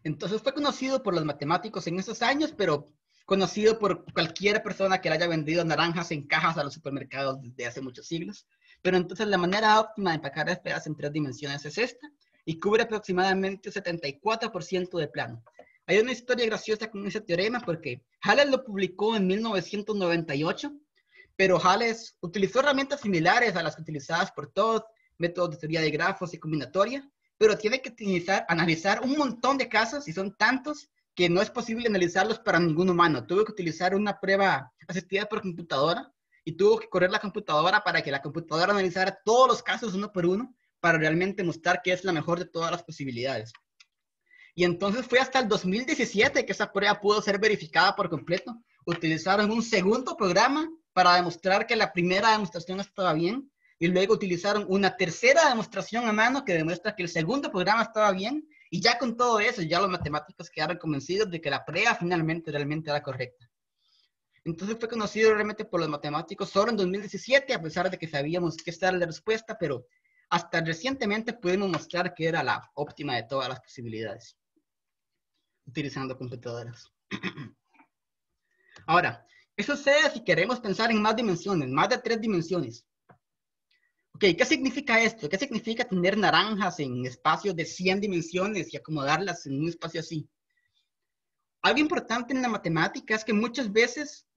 Entonces fue conocido por los matemáticos en esos años, pero conocido por cualquier persona que le haya vendido naranjas en cajas a los supermercados desde hace muchos siglos. Pero entonces la manera óptima de empacar esferas en 3 dimensiones es esta, y cubre aproximadamente 74% de plano. Hay una historia graciosa con ese teorema porque Hales lo publicó en 1998, pero Hales utilizó herramientas similares a las utilizadas por Todd, métodos de teoría de grafos y combinatoria, pero tiene que analizar un montón de casos y son tantos que no es posible analizarlos para ningún humano. Tuvo que utilizar una prueba asistida por computadora y tuvo que correr la computadora para que la computadora analizara todos los casos uno por uno para realmente mostrar que es la mejor de todas las posibilidades. Y entonces fue hasta el 2017 que esa prueba pudo ser verificada por completo. Utilizaron un segundo programa para demostrar que la primera demostración estaba bien, y luego utilizaron una tercera demostración a mano que demuestra que el segundo programa estaba bien, y ya con todo eso, ya los matemáticos quedaron convencidos de que la prueba finalmente realmente era correcta. Entonces fue conocido realmente por los matemáticos solo en 2017, a pesar de que sabíamos que esta era la respuesta, pero hasta recientemente pudimos mostrar que era la óptima de todas las posibilidades, utilizando computadoras. Ahora, eso sucede si queremos pensar en más dimensiones, más de 3 dimensiones. Ok, ¿qué significa esto? ¿Qué significa tener naranjas en espacios de 100 dimensiones y acomodarlas en un espacio así? Algo importante en la matemática es que muchas veces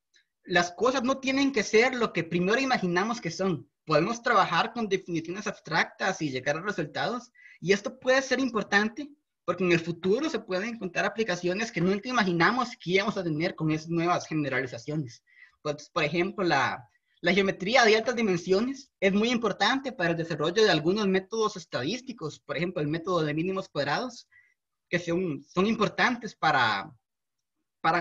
las cosas no tienen que ser lo que primero imaginamos que son. Podemos trabajar con definiciones abstractas y llegar a resultados, y esto puede ser importante porque en el futuro se pueden encontrar aplicaciones que nunca imaginamos que íbamos a tener con esas nuevas generalizaciones. Pues, por ejemplo, la geometría de altas dimensiones es muy importante para el desarrollo de algunos métodos estadísticos, por ejemplo, el método de mínimos cuadrados, que son importantes para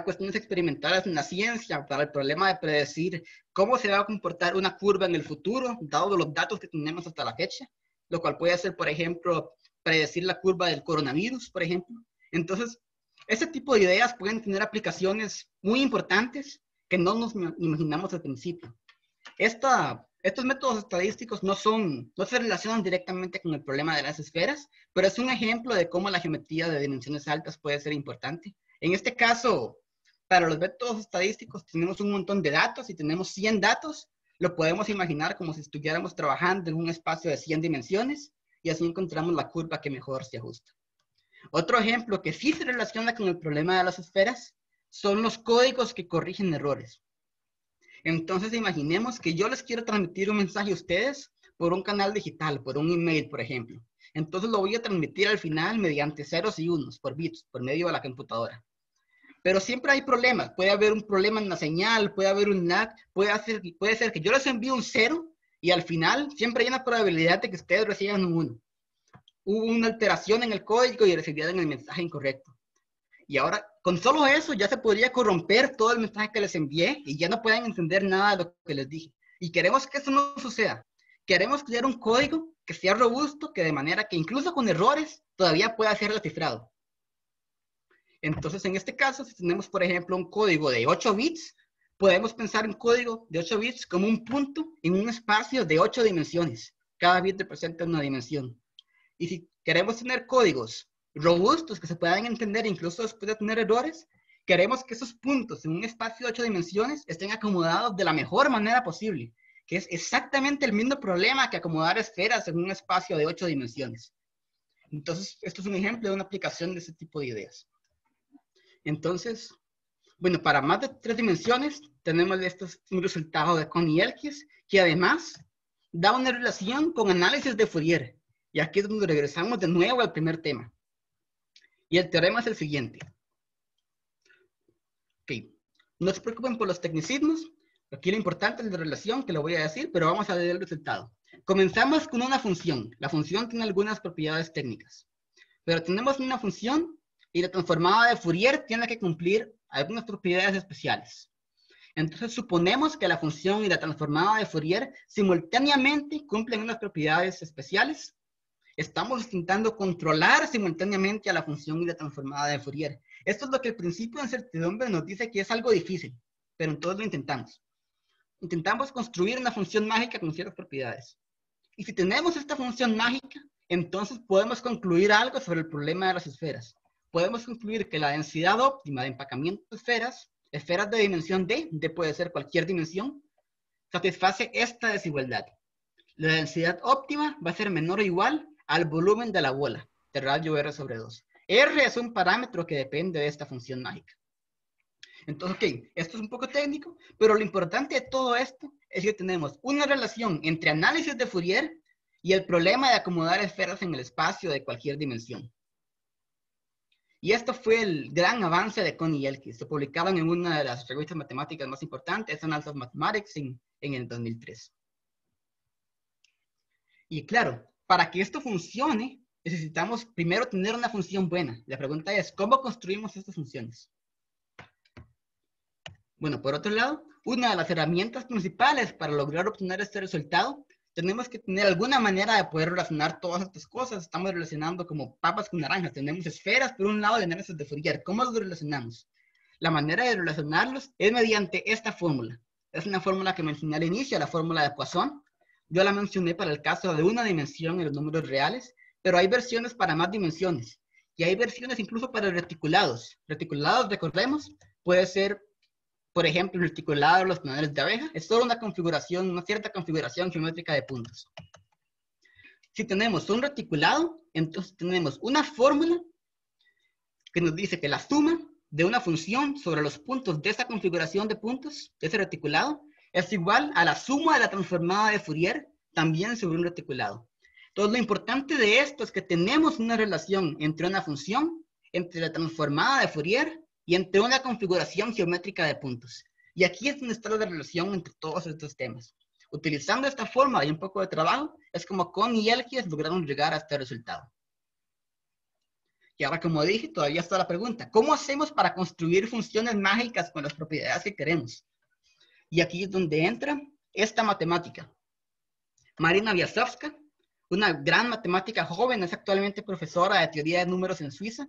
cuestiones experimentales en la ciencia, para el problema de predecir cómo se va a comportar una curva en el futuro, dado los datos que tenemos hasta la fecha, lo cual puede ser, por ejemplo, predecir la curva del coronavirus, por ejemplo. Entonces, ese tipo de ideas pueden tener aplicaciones muy importantes que no nos imaginamos al principio. Estos métodos estadísticos no se relacionan directamente con el problema de las esferas, pero es un ejemplo de cómo la geometría de dimensiones altas puede ser importante. En este caso, para los métodos estadísticos tenemos un montón de datos y tenemos 100 datos. Lo podemos imaginar como si estuviéramos trabajando en un espacio de 100 dimensiones y así encontramos la curva que mejor se ajusta. Otro ejemplo que sí se relaciona con el problema de las esferas son los códigos que corrigen errores. Entonces imaginemos que yo les quiero transmitir un mensaje a ustedes por un canal digital, por un email, por ejemplo. Entonces lo voy a transmitir al final mediante ceros y unos, por bits, por medio de la computadora. Pero siempre hay problemas. Puede haber un problema en la señal, puede haber un lag, puede ser que yo les envíe un 0 y al final siempre hay una probabilidad de que ustedes reciban un 1. hubo una alteración en el código y recibieron el mensaje incorrecto. Y ahora, con solo eso, ya se podría corromper todo el mensaje que les envié y ya no pueden entender nada de lo que les dije. Y queremos que eso no suceda. Queremos crear un código que sea robusto, que de manera que incluso con errores todavía pueda ser descifrado. Entonces, en este caso, si tenemos, por ejemplo, un código de 8 bits, podemos pensar un código de 8 bits como un punto en un espacio de 8 dimensiones. Cada bit representa una dimensión. Y si queremos tener códigos robustos que se puedan entender incluso después de tener errores, queremos que esos puntos en un espacio de 8 dimensiones estén acomodados de la mejor manera posible, que es exactamente el mismo problema que acomodar esferas en un espacio de 8 dimensiones. Entonces, esto es un ejemplo de una aplicación de ese tipo de ideas. Entonces, bueno, para más de 3 dimensiones, tenemos un resultado de Kohn y Elkis, que además da una relación con análisis de Fourier. Y aquí es donde regresamos de nuevo al primer tema. Y el teorema es el siguiente. Ok, no se preocupen por los tecnicismos. Aquí lo importante es la relación, que lo voy a decir, pero vamos a ver el resultado. Comenzamos con una función. La función tiene algunas propiedades técnicas. Pero tenemos una función y la transformada de Fourier tiene que cumplir algunas propiedades especiales. Entonces suponemos que la función y la transformada de Fourier simultáneamente cumplen unas propiedades especiales. Estamos intentando controlar simultáneamente a la función y la transformada de Fourier. Esto es lo que el principio de incertidumbre nos dice que es algo difícil, pero entonces lo intentamos. Intentamos construir una función mágica con ciertas propiedades. Y si tenemos esta función mágica, entonces podemos concluir algo sobre el problema de las esferas. Podemos concluir que la densidad óptima de empacamiento de esferas de dimensión D puede ser cualquier dimensión, satisface esta desigualdad. La densidad óptima va a ser menor o igual al volumen de la bola, de radio R sobre 2. R es un parámetro que depende de esta función mágica. Entonces, ok, esto es un poco técnico, pero lo importante de todo esto es que tenemos una relación entre análisis de Fourier y el problema de acomodar esferas en el espacio de cualquier dimensión. Y esto fue el gran avance de Kohn y Elkis. Se publicaron en una de las revistas matemáticas más importantes, Annals of Mathematics, en el 2003. Y claro, para que esto funcione, necesitamos primero tener una función buena. La pregunta es, ¿cómo construimos estas funciones? Bueno, por otro lado, una de las herramientas principales para lograr obtener este resultado, tenemos que tener alguna manera de poder relacionar todas estas cosas. Estamos relacionando como papas con naranjas. Tenemos esferas por un lado de análisis de Fourier. ¿Cómo los relacionamos? La manera de relacionarlos es mediante esta fórmula. Es una fórmula que mencioné al inicio, la fórmula de Poisson. Yo la mencioné para el caso de una dimensión en los números reales, pero hay versiones para más dimensiones. Y hay versiones incluso para reticulados. Reticulados, recordemos, puede ser, por ejemplo, el reticulado de los paneles de abeja. Es solo una configuración, una cierta configuración geométrica de puntos. Si tenemos un reticulado, entonces tenemos una fórmula que nos dice que la suma de una función sobre los puntos de esa configuración de puntos, de ese reticulado, es igual a la suma de la transformada de Fourier, también sobre un reticulado. Entonces, lo importante de esto es que tenemos una relación entre una función, entre la transformada de Fourier y entre una configuración geométrica de puntos. Y aquí es donde está la relación entre todos estos temas. Utilizando esta forma y un poco de trabajo, es como Kohn y Elkis lograron llegar a este resultado. Y ahora, como dije, todavía está la pregunta, ¿cómo hacemos para construir funciones mágicas con las propiedades que queremos? Y aquí es donde entra esta matemática. Marina Viazovska, una gran matemática joven, es actualmente profesora de teoría de números en Suiza,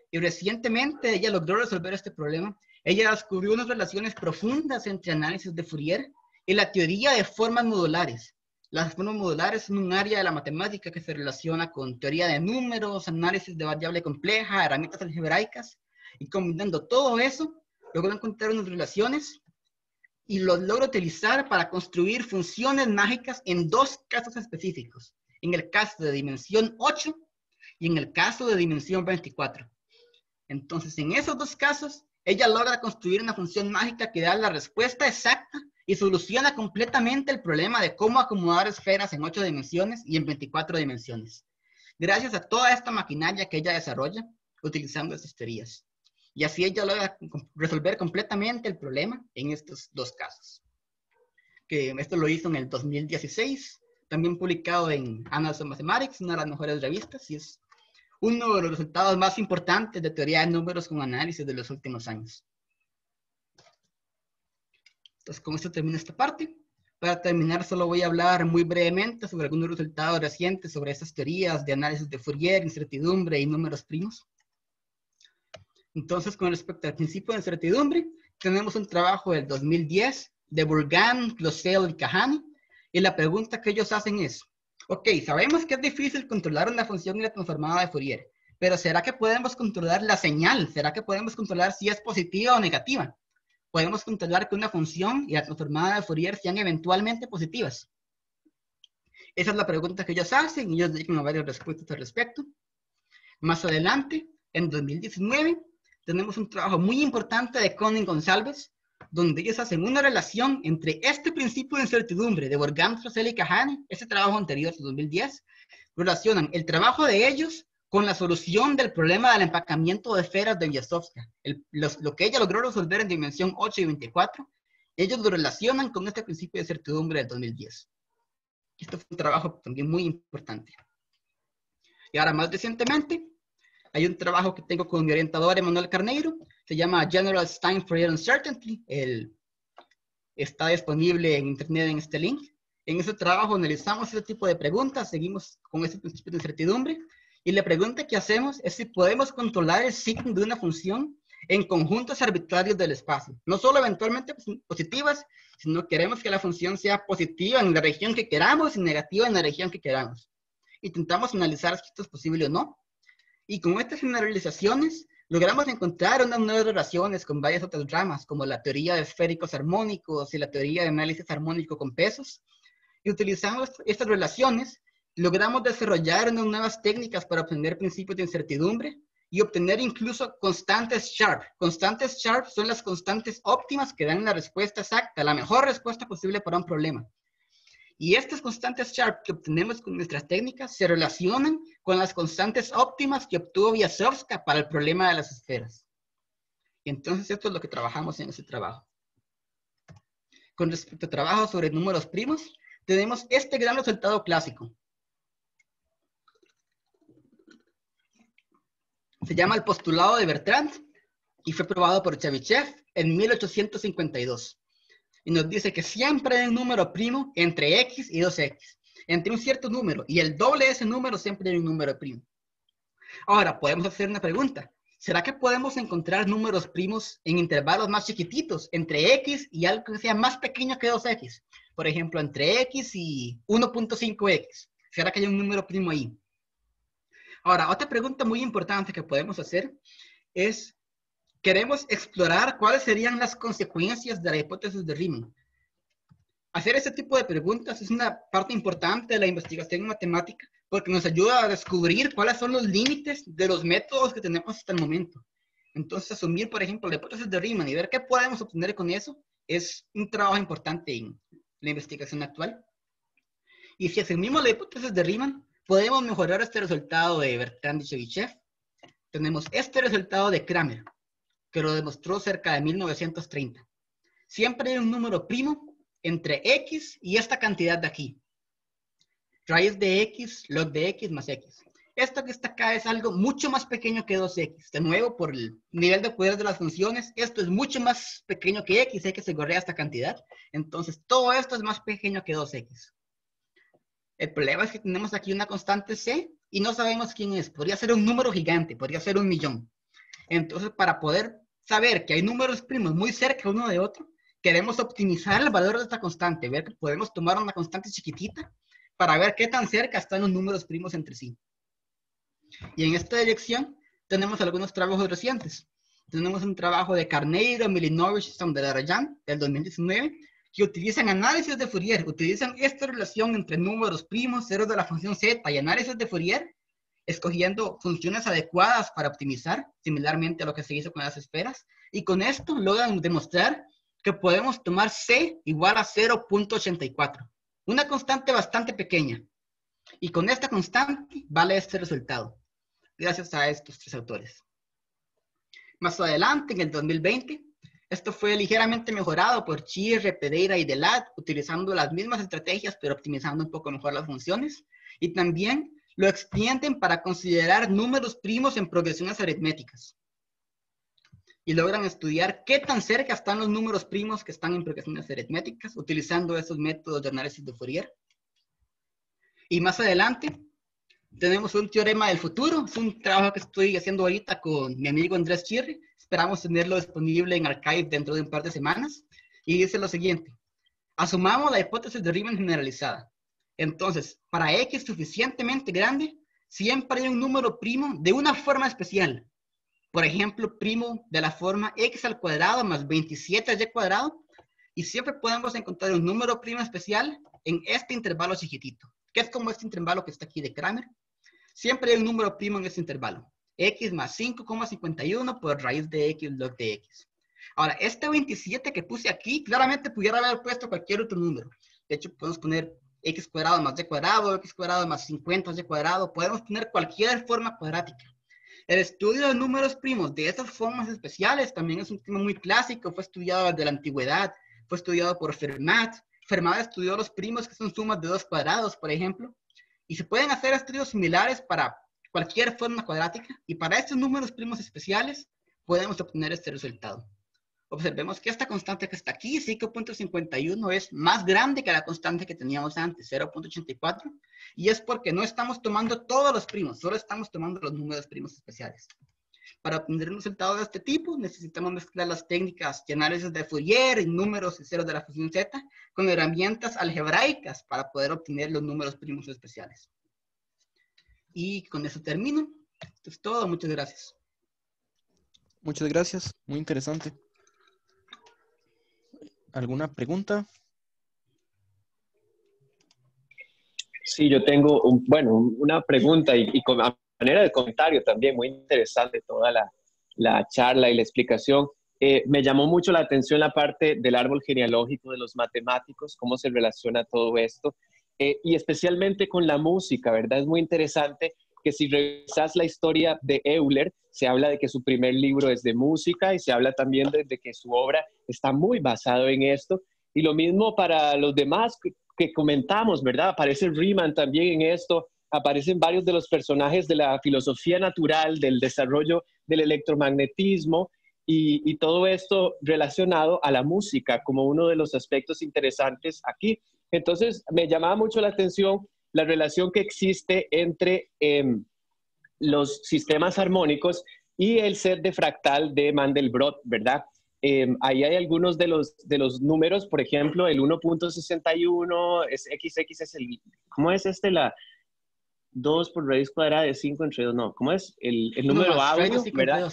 y recientemente ella logró resolver este problema. Ella descubrió unas relaciones profundas entre análisis de Fourier y la teoría de formas modulares. Las formas modulares son un área de la matemática que se relaciona con teoría de números, análisis de variable compleja, herramientas algebraicas, y combinando todo eso, logró encontrar unas relaciones y los logra utilizar para construir funciones mágicas en dos casos específicos. En el caso de dimensión 8 y en el caso de dimensión 24. Entonces, en esos dos casos, ella logra construir una función mágica que da la respuesta exacta y soluciona completamente el problema de cómo acomodar esferas en 8 dimensiones y en 24 dimensiones. Gracias a toda esta maquinaria que ella desarrolla utilizando estas teorías. Y así ella logra resolver completamente el problema en estos dos casos. Que esto lo hizo en el 2016 también publicado en Annals of Mathematics, una de las mejores revistas, y es uno de los resultados más importantes de teoría de números con análisis de los últimos años. Entonces, con esto termino esta parte. Para terminar, solo voy a hablar muy brevemente sobre algunos resultados recientes sobre estas teorías de análisis de Fourier, incertidumbre y números primos. Entonces, con respecto al principio de incertidumbre, tenemos un trabajo del 2010 de Bourgain, Clozel y Kahane, y la pregunta que ellos hacen es, ok, sabemos que es difícil controlar una función y la transformada de Fourier, pero ¿será que podemos controlar la señal? ¿Será que podemos controlar si es positiva o negativa? ¿Podemos controlar que una función y la transformada de Fourier sean eventualmente positivas? Esa es la pregunta que ellos hacen, y ellos dedican a varias respuestas al respecto. Más adelante, en 2019, tenemos un trabajo muy importante de Kohn y González, donde ellos hacen una relación entre este principio de incertidumbre de Bourgain, Clozel y Kahane, ese trabajo anterior de 2010, relacionan el trabajo de ellos con la solución del problema del empacamiento de esferas de Biasovska. Lo que ella logró resolver en dimensión 8 y 24, ellos lo relacionan con este principio de incertidumbre del 2010. Esto fue un trabajo también muy importante. Y ahora, más recientemente, hay un trabajo que tengo con mi orientador Emanuel Carneiro, se llama General Time Fourier Uncertainty, está disponible en internet en este link. En ese trabajo analizamos ese tipo de preguntas, seguimos con ese principio de incertidumbre, y la pregunta que hacemos es si podemos controlar el signo de una función en conjuntos arbitrarios del espacio. No solo eventualmente positivas, sino queremos que la función sea positiva en la región que queramos y negativa en la región que queramos. Intentamos analizar si esto es posible o no. Y con estas generalizaciones logramos encontrar unas nuevas relaciones con varias otras ramas, como la teoría de esféricos armónicos y la teoría de análisis armónico con pesos. Y utilizando estas relaciones, logramos desarrollar unas nuevas técnicas para obtener principios de incertidumbre y obtener incluso constantes Sharp. Constantes Sharp son las constantes óptimas que dan la respuesta exacta, la mejor respuesta posible para un problema. Y estas constantes Sharp que obtenemos con nuestras técnicas se relacionan con las constantes óptimas que obtuvo Biasovska para el problema de las esferas. Y entonces esto es lo que trabajamos en ese trabajo. Con respecto a trabajo sobre números primos, tenemos este gran resultado clásico. Se llama el postulado de Bertrand y fue probado por Chebyshev en 1852. Y nos dice que siempre hay un número primo entre x y 2x. Entre un cierto número y el doble de ese número siempre hay un número primo. Ahora, podemos hacer una pregunta. ¿Será que podemos encontrar números primos en intervalos más chiquititos, entre x y algo que sea más pequeño que 2x? Por ejemplo, entre x y 1.5x. ¿Será que hay un número primo ahí? Ahora, otra pregunta muy importante que podemos hacer es, queremos explorar cuáles serían las consecuencias de la hipótesis de Riemann. Hacer ese tipo de preguntas es una parte importante de la investigación matemática porque nos ayuda a descubrir cuáles son los límites de los métodos que tenemos hasta el momento. Entonces, asumir, por ejemplo, la hipótesis de Riemann y ver qué podemos obtener con eso es un trabajo importante en la investigación actual. Y si asumimos la hipótesis de Riemann, podemos mejorar este resultado de Bertrand y Chebyshev. Tenemos este resultado de Kramer, que lo demostró cerca de 1930. Siempre hay un número primo entre x y esta cantidad de aquí. Raíz de x, log de x más x. Esto que está acá es algo mucho más pequeño que 2x. De nuevo, por el nivel de poder de las funciones, esto es mucho más pequeño que x, que se correa esta cantidad. Entonces, todo esto es más pequeño que 2x. El problema es que tenemos aquí una constante c y no sabemos quién es. Podría ser un número gigante, podría ser 1.000.000. Entonces, para poder saber que hay números primos muy cerca uno de otro, queremos optimizar el valor de esta constante, ver que podemos tomar una constante chiquitita para ver qué tan cerca están los números primos entre sí. Y en esta dirección tenemos algunos trabajos recientes. Tenemos un trabajo de Carneiro, Milinovich y Soundarayan del 2019 que utilizan análisis de Fourier, utilizan esta relación entre números primos, ceros de la función z y análisis de Fourier, escogiendo funciones adecuadas para optimizar, similarmente a lo que se hizo con las esferas, y con esto logran demostrar que podemos tomar c igual a 0.84, una constante bastante pequeña, y con esta constante vale este resultado, gracias a estos tres autores. Más adelante, en el 2020, Esto fue ligeramente mejorado por Chirre, Pereira y Delat, utilizando las mismas estrategias, pero optimizando un poco mejor las funciones. Y también lo extienden para considerar números primos en progresiones aritméticas. Y logran estudiar qué tan cerca están los números primos que están en progresiones aritméticas, utilizando esos métodos de análisis de Fourier. Y más adelante, tenemos un teorema del futuro. Es un trabajo que estoy haciendo ahorita con mi amigo Andrés Chirri. Esperamos tenerlo disponible en Archive dentro de un par de semanas. Y dice lo siguiente. Asumamos la hipótesis de Riemann generalizada. Entonces, para X suficientemente grande, siempre hay un número primo de una forma especial. Por ejemplo, primo de la forma x al cuadrado más 27y cuadrado. Y siempre podemos encontrar un número primo especial en este intervalo chiquitito, que es como este intervalo que está aquí de Kramer. Siempre hay un número primo en este intervalo. X más 5,51 por raíz de x log de x. Ahora, este 27 que puse aquí, claramente pudiera haber puesto cualquier otro número. De hecho, podemos poner x cuadrado más y cuadrado, x cuadrado más 50y cuadrado. Podemos poner cualquier forma cuadrática. El estudio de números primos de esas formas especiales también es un tema muy clásico. Fue estudiado desde la antigüedad. Fue estudiado por Fermat. Fermat estudió los primos que son sumas de 2 cuadrados, por ejemplo. Y se pueden hacer estudios similares para cualquier forma cuadrática. Y para estos números primos especiales podemos obtener este resultado. Observemos que esta constante que está aquí, 5.51, es más grande que la constante que teníamos antes, 0.84. Y es porque no estamos tomando todos los primos, solo estamos tomando los números primos especiales. Para obtener un resultado de este tipo, necesitamos mezclar las técnicas de análisis de Fourier y números y ceros de la función z con herramientas algebraicas para poder obtener los números primos especiales. Y con eso termino. Esto es todo. Muchas gracias. Muchas gracias. Muy interesante. ¿Alguna pregunta? Sí, yo tengo, una pregunta y a manera de comentario también, muy interesante toda la charla y la explicación. Me llamó mucho la atención la parte del árbol genealógico de los matemáticos, cómo se relaciona todo esto, y especialmente con la música, ¿verdad? Es muy interesante que si revisas la historia de Euler, se habla de que su primer libro es de música y se habla también de que su obra está muy basado en esto. Y lo mismo para los demás que comentamos, ¿verdad? Aparece Riemann también en esto, aparecen varios de los personajes de la filosofía natural, del desarrollo del electromagnetismo y todo esto relacionado a la música como uno de los aspectos interesantes aquí. Entonces, me llamaba mucho la atención la relación que existe entre los sistemas armónicos y el set de fractal de Mandelbrot, ¿verdad? Ahí hay algunos de los números, por ejemplo, el 1.61, XX es el, ¿cómo es este? La 2 por raíz cuadrada de 5 entre 2, no, ¿cómo es? El número áureo, ¿verdad?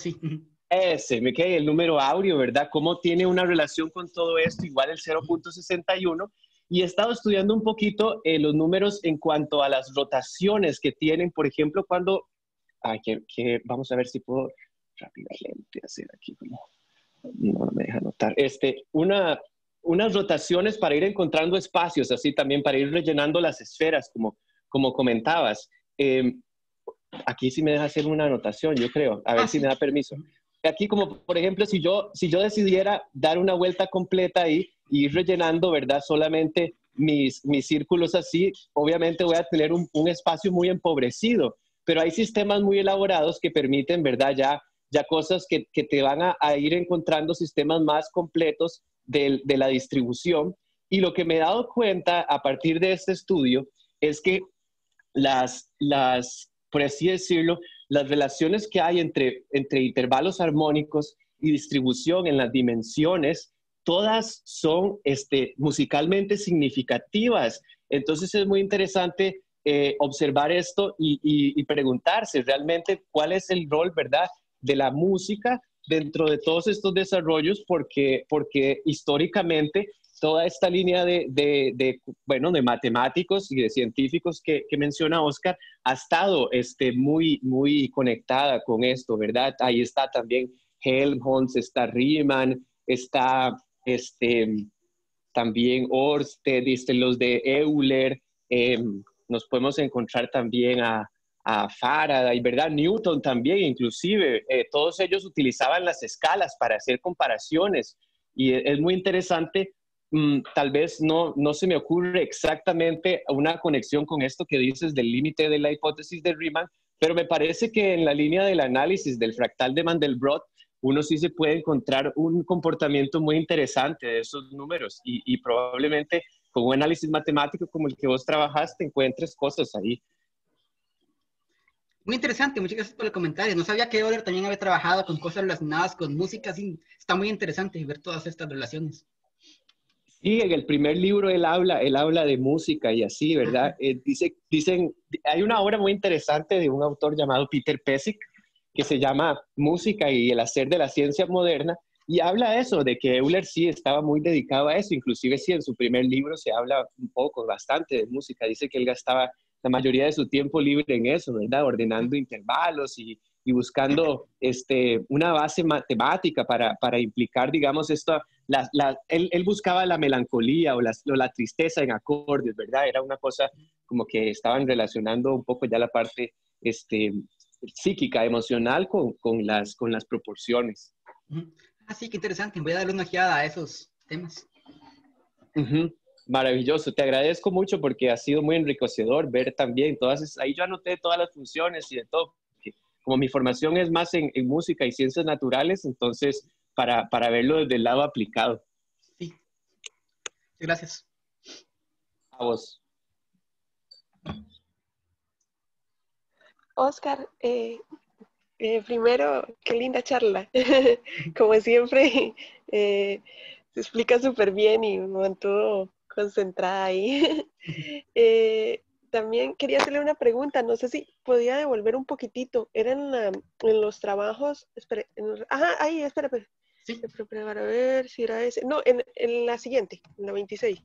Ese, me quedé el número áureo, ¿verdad? ¿Cómo tiene una relación con todo esto? Igual el 0.61. Y he estado estudiando un poquito los números en cuanto a las rotaciones que tienen, por ejemplo, cuando, vamos a ver si puedo rápidamente hacer aquí como... No me deja anotar. Unas rotaciones para ir encontrando espacios, así también para ir rellenando las esferas, como comentabas. Aquí sí me deja hacer una anotación, yo creo. A ver si me da permiso. Aquí, como por ejemplo, si yo decidiera dar una vuelta completa ahí y ir rellenando, ¿verdad? Solamente mis círculos así, obviamente voy a tener un espacio muy empobrecido. Pero hay sistemas muy elaborados que permiten, ¿verdad? Ya cosas que te van a ir encontrando sistemas más completos de la distribución. Y lo que me he dado cuenta a partir de este estudio es que por así decirlo, las relaciones que hay entre intervalos armónicos y distribución en las dimensiones, todas son musicalmente significativas. Entonces es muy interesante observar esto y preguntarse realmente cuál es el rol, ¿verdad?, de la música dentro de todos estos desarrollos, porque históricamente toda esta línea de matemáticos y de científicos que menciona Oscar ha estado muy, muy conectada con esto, ¿verdad? Ahí está también Helmholtz, está Riemann, está también Ørsted, los de Euler, nos podemos encontrar también a a Faraday, ¿verdad? Newton también, inclusive, todos ellos utilizaban las escalas para hacer comparaciones y es muy interesante. Tal vez no se me ocurre exactamente una conexión con esto que dices del límite de la hipótesis de Riemann, pero me parece que en la línea del análisis del fractal de Mandelbrot, uno sí se puede encontrar un comportamiento muy interesante de esos números y probablemente con un análisis matemático como el que vos trabajaste encuentres cosas ahí. Muy interesante, muchas gracias por el comentario. No sabía que Euler también había trabajado con cosas relacionadas con música, sí, está muy interesante ver todas estas relaciones. Sí, en el primer libro él habla de música y así, ¿verdad? Hay una obra muy interesante de un autor llamado Peter Pesek que se llama Música y el hacer de la ciencia moderna y habla eso, de que Euler sí estaba muy dedicado a eso, inclusive sí en su primer libro se habla un poco, bastante de música, dice que él gastaba la mayoría de su tiempo libre en eso, ¿verdad? Ordenando intervalos y buscando una base matemática para implicar, digamos, esto. Él buscaba la melancolía o la tristeza en acordes, ¿verdad? Era una cosa como que estaban relacionando un poco ya la parte psíquica, emocional con las proporciones. Ah, sí, qué interesante. Voy a darle una ojeada a esos temas. Maravilloso, te agradezco mucho porque ha sido muy enriquecedor ver también ahí yo anoté todas las funciones y de todo, como mi formación es más en música y ciencias naturales, entonces para verlo desde el lado aplicado. Sí, gracias. A vos. Oscar, primero, qué linda charla. Como siempre, se explica súper bien y me mantuvo concentrada ahí. También quería hacerle una pregunta, no sé si podía devolver un poquitito. Era en los trabajos, espere, espera. Sí. Para ver si era ese. No, en la siguiente, en la 26.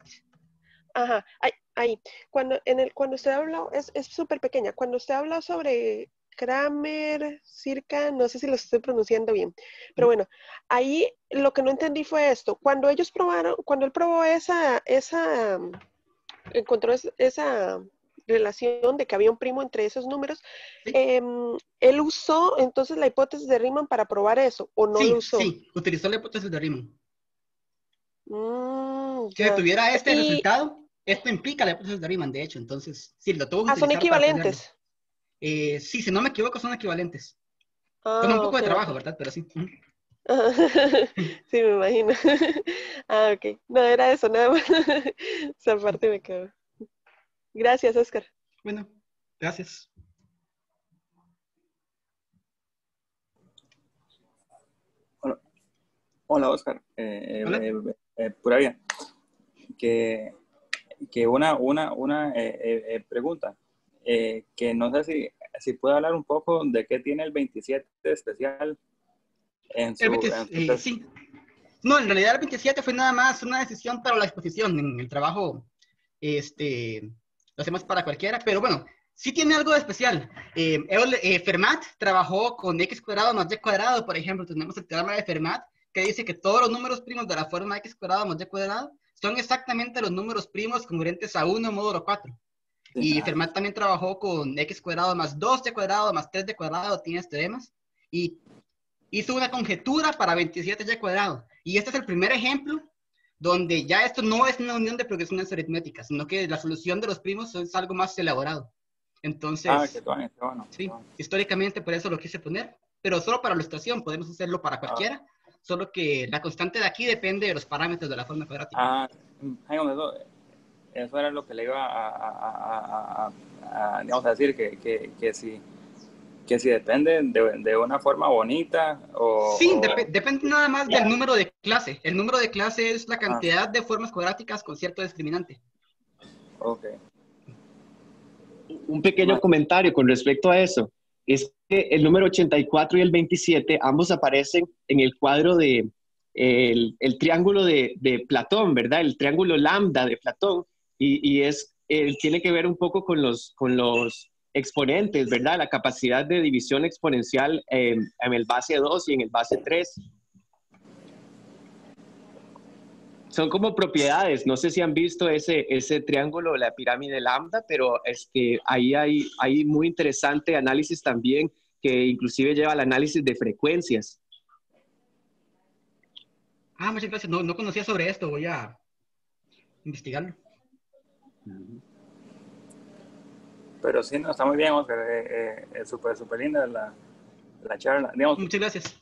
Ajá, ahí. Cuando usted habla, es súper pequeña. Cuando usted habla sobre Kramer, circa, no sé si lo estoy pronunciando bien, pero bueno, ahí lo que no entendí fue esto. Cuando él probó encontró esa relación de que había un primo entre esos números, Sí. él usó entonces la hipótesis de Riemann para probar eso, ¿o no lo usó? Sí, utilizó la hipótesis de Riemann. Si Ya. tuviera este resultado, esto implica la hipótesis de Riemann, de hecho, entonces sí, lo tuvo que son utilizar para aprenderlo. equivalentes. Sí, si no me equivoco, son equivalentes. Con un poco de trabajo, ¿verdad? Pero sí. Sí, me imagino. Ok. No, era eso, nada más. Esa parte me quedó. Gracias, Oscar. Bueno, gracias. Hola, Oscar. Hola. Pura vida. Que una pregunta. Que no sé si puede hablar un poco de qué tiene el 27 especial en su sí. No, en realidad el 27 fue nada más una decisión para la exposición. En el trabajo, lo hacemos para cualquiera, pero bueno, sí tiene algo de especial. Fermat trabajó con x cuadrado más y cuadrado, por ejemplo. Tenemos el teorema de Fermat, que dice que todos los números primos de la forma x cuadrado más y cuadrado son exactamente los números primos congruentes a 1 módulo 4. Y Fermat también trabajó con x cuadrado más 2y cuadrado más 3y cuadrado, tiene teoremas, y hizo una conjetura para 27y cuadrado. Y este es el primer ejemplo donde ya esto no es una unión de progresiones aritméticas, sino que la solución de los primos es algo más elaborado. Entonces, qué bueno. Sí, históricamente por eso lo quise poner, pero solo para ilustración, podemos hacerlo para cualquiera, solo que la constante de aquí depende de los parámetros de la forma cuadrática. Eso era lo que le iba digamos, a decir, que si depende de una forma bonita o... Sí, depende nada más del número de clase. El número de clase es la cantidad de formas cuadráticas con cierto discriminante. Ok. Un pequeño comentario con respecto a eso. Es que el número 84 y el 27 ambos aparecen en el cuadro de el triángulo de Platón, ¿verdad? El triángulo lambda de Platón. Y tiene que ver un poco con los exponentes, ¿verdad? La capacidad de división exponencial en el base 2 y en el base 3. Son como propiedades. No sé si han visto ese triángulo, la pirámide lambda, pero es que ahí hay muy interesante análisis también, que inclusive lleva al análisis de frecuencias. Ah, muchas gracias. No conocía sobre esto. Voy a investigarlo. Pero sí, no, está muy bien, Oscar. Es súper linda la charla. Digamos, Muchas gracias.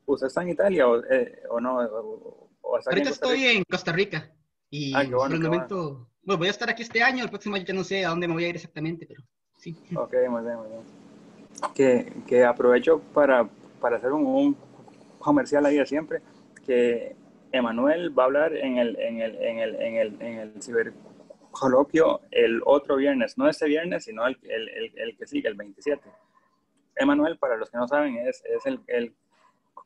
¿usted está en Italia o no? ¿O está aquí en Ahorita Costa estoy Rica? en Costa Rica. Y Ah, qué por bueno, el qué bueno. momento, bueno, voy a estar aquí este año. El próximo año ya no sé a dónde me voy a ir exactamente, pero sí. Ok, muy bien, muy bien. Que aprovecho para hacer un comercial ahí de siempre, que Emanuel va a hablar en el cibercoloquio el otro viernes, no este viernes, sino el que sigue, el 27. Emanuel, para los que no saben, es el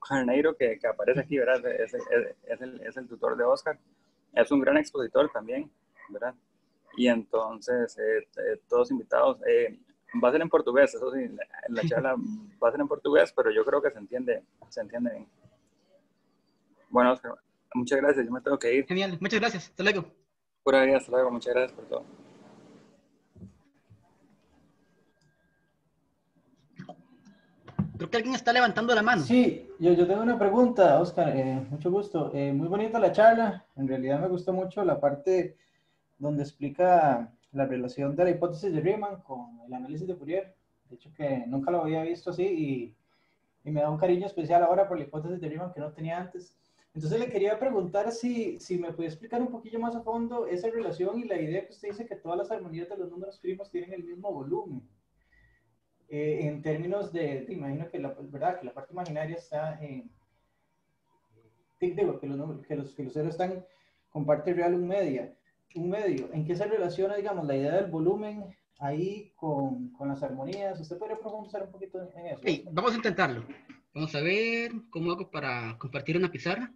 carneiro que aparece aquí, ¿verdad? Es el tutor de Oscar. Es un gran expositor también, ¿verdad? Y entonces, todos invitados. Va a ser en portugués, eso sí, la charla va a ser en portugués, pero yo creo que se entiende bien. Bueno, Oscar, muchas gracias, yo me tengo que ir. Genial, muchas gracias. Hasta luego. Pura vida, hasta luego, muchas gracias por todo. Creo que alguien está levantando la mano. Sí, yo tengo una pregunta, Oscar, mucho gusto. Muy bonita la charla, en realidad me gustó mucho la parte donde explica la relación de la hipótesis de Riemann con el análisis de Fourier. De hecho que nunca lo había visto así y me da un cariño especial ahora por la hipótesis de Riemann que no tenía antes. Entonces le quería preguntar si me puede explicar un poquillo más a fondo esa relación y la idea que usted dice que todas las armonías de los números primos tienen el mismo volumen. En términos te imagino que ¿verdad? Que la parte imaginaria está en, digo, que los ceros están con parte real un medio. ¿En qué se relaciona, digamos, la idea del volumen ahí con las armonías? ¿Usted podría profundizar un poquito en eso? Okay, vamos a intentarlo. Vamos a ver cómo hago para compartir una pizarra.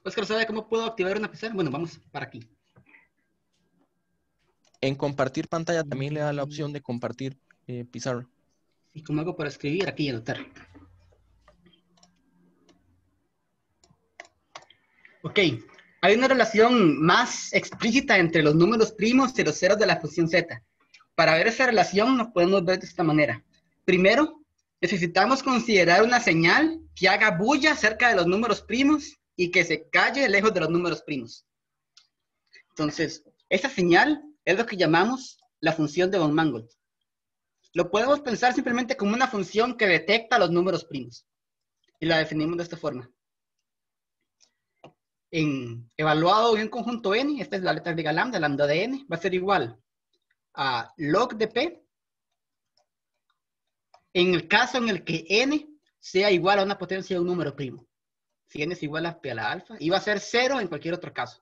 Oscar, ¿sabe cómo puedo activar una pizarra? Bueno, vamos para aquí. En compartir pantalla también le da la opción de compartir pizarra. ¿Y cómo hago para escribir aquí y anotar? Ok, hay una relación más explícita entre los números primos y los ceros de la función z. Para ver esa relación nos podemos ver de esta manera. Primero, necesitamos considerar una señal que haga bulla cerca de los números primos y que se calle lejos de los números primos. Entonces, esa señal es lo que llamamos la función de von Mangold. Lo podemos pensar simplemente como una función que detecta los números primos. Y la definimos de esta forma. Evaluado en un conjunto n, esta es la letra griega lambda, lambda de n, va a ser igual a log de p, en el caso en el que n sea igual a una potencia de un número primo. Si n es igual a p a la alfa, y va a ser 0 en cualquier otro caso.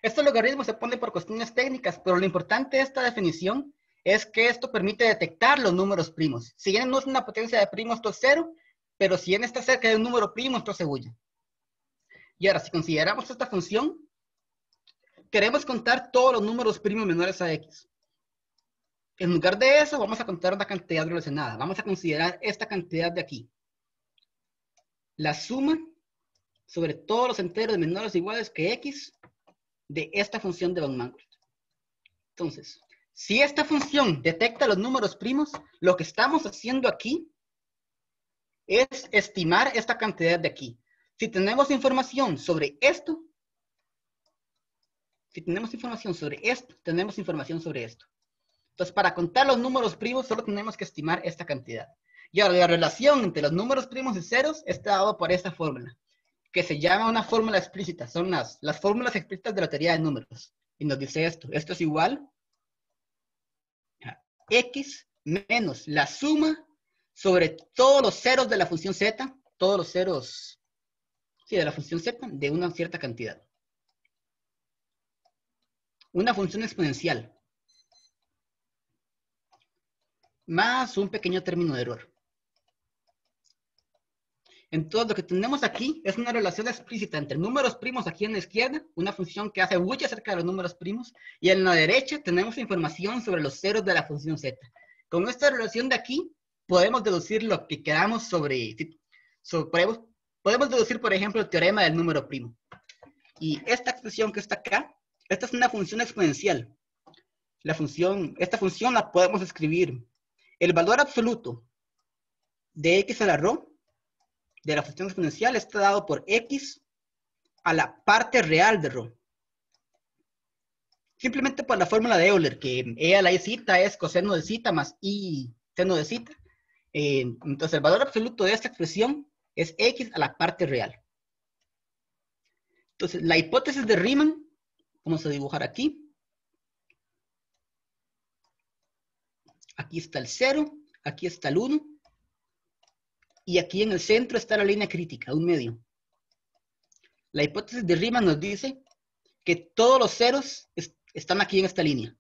Estos logaritmos se ponen por cuestiones técnicas, pero lo importante de esta definición es que esto permite detectar los números primos. Si n no es una potencia de primo, esto es 0, pero si n está cerca de un número primo, esto se bulla. Y ahora, si consideramos esta función, queremos contar todos los números primos menores a x. En lugar de eso, vamos a contar una cantidad relacionada. Vamos a considerar esta cantidad de aquí. La suma sobre todos los enteros menores o iguales que x de esta función de von Mangold. Entonces, si esta función detecta los números primos, lo que estamos haciendo aquí es estimar esta cantidad de aquí. Si tenemos información sobre esto, tenemos información sobre esto. Entonces, para contar los números primos, solo tenemos que estimar esta cantidad. Y ahora, la relación entre los números primos y ceros está dado por esta fórmula, que se llama una fórmula explícita. Son las fórmulas explícitas de la teoría de números. Y nos dice esto. Esto es igual a x menos la suma sobre todos los ceros de la función z, todos los ceros, sí, de la función z, de una cierta cantidad. Una función exponencial. Más un pequeño término de error. Entonces, lo que tenemos aquí es una relación explícita entre números primos aquí en la izquierda, una función que hace bulla acerca de los números primos, y en la derecha tenemos información sobre los ceros de la función z. Con esta relación de aquí, podemos deducir lo que queramos podemos deducir, por ejemplo, el teorema del número primo. Y esta expresión que está acá, esta es una función exponencial. Esta función la podemos escribir. El valor absoluto de x a la rho de la función exponencial está dado por x a la parte real de rho. Simplemente por la fórmula de Euler, que e a la i zeta es coseno de zeta más i seno de zeta. Entonces el valor absoluto de esta expresión es x a la parte real. Entonces la hipótesis de Riemann, vamos a dibujar aquí. Aquí está el 0, aquí está el 1, y aquí en el centro está la línea crítica, un medio. La hipótesis de Riemann nos dice que todos los ceros están aquí en esta línea.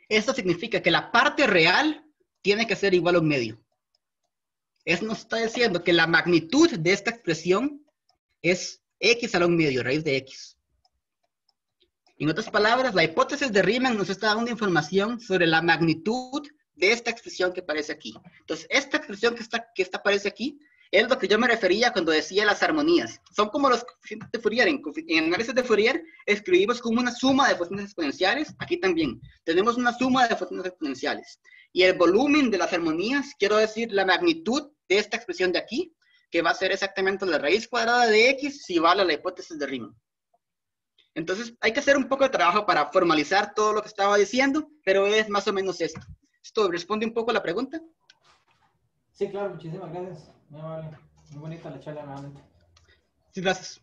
Esto significa que la parte real tiene que ser igual a un medio. Eso nos está diciendo que la magnitud de esta expresión es x a la un medio, raíz de x. En otras palabras, la hipótesis de Riemann nos está dando información sobre la magnitud de esta expresión que aparece aquí. Entonces, esta expresión que aparece aquí es lo que yo me refería cuando decía las armonías. Son como los coeficientes de Fourier. En análisis de Fourier escribimos como una suma de funciones exponenciales. Aquí también tenemos una suma de funciones exponenciales. Y el volumen de las armonías, quiero decir la magnitud de esta expresión de aquí, que va a ser exactamente la raíz cuadrada de x si vale la hipótesis de Riemann. Entonces, hay que hacer un poco de trabajo para formalizar todo lo que estaba diciendo, pero es más o menos esto. ¿Esto responde un poco a la pregunta? Sí, claro, muchísimas gracias. Muy amable. Muy bonita la charla nuevamente. Sí, gracias.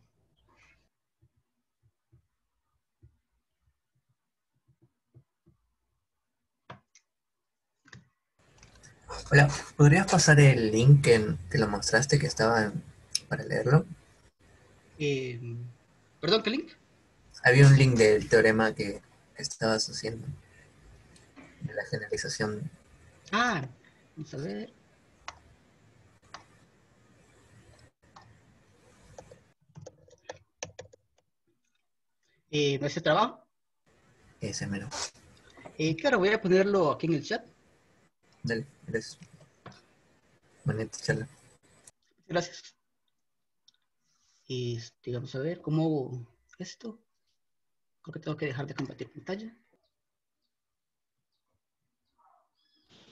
Hola, ¿podrías pasar el link que lo mostraste que estaba para leerlo? ¿Perdón, qué link? Había un link del teorema que estabas haciendo, de la generalización. Ah, vamos a ver. ¿Ese trabajo? Ese menos. Claro, voy a ponerlo aquí en el chat. Dale, gracias. Bonita charla. Gracias. Vamos a ver cómo esto. Creo que tengo que dejar de compartir pantalla.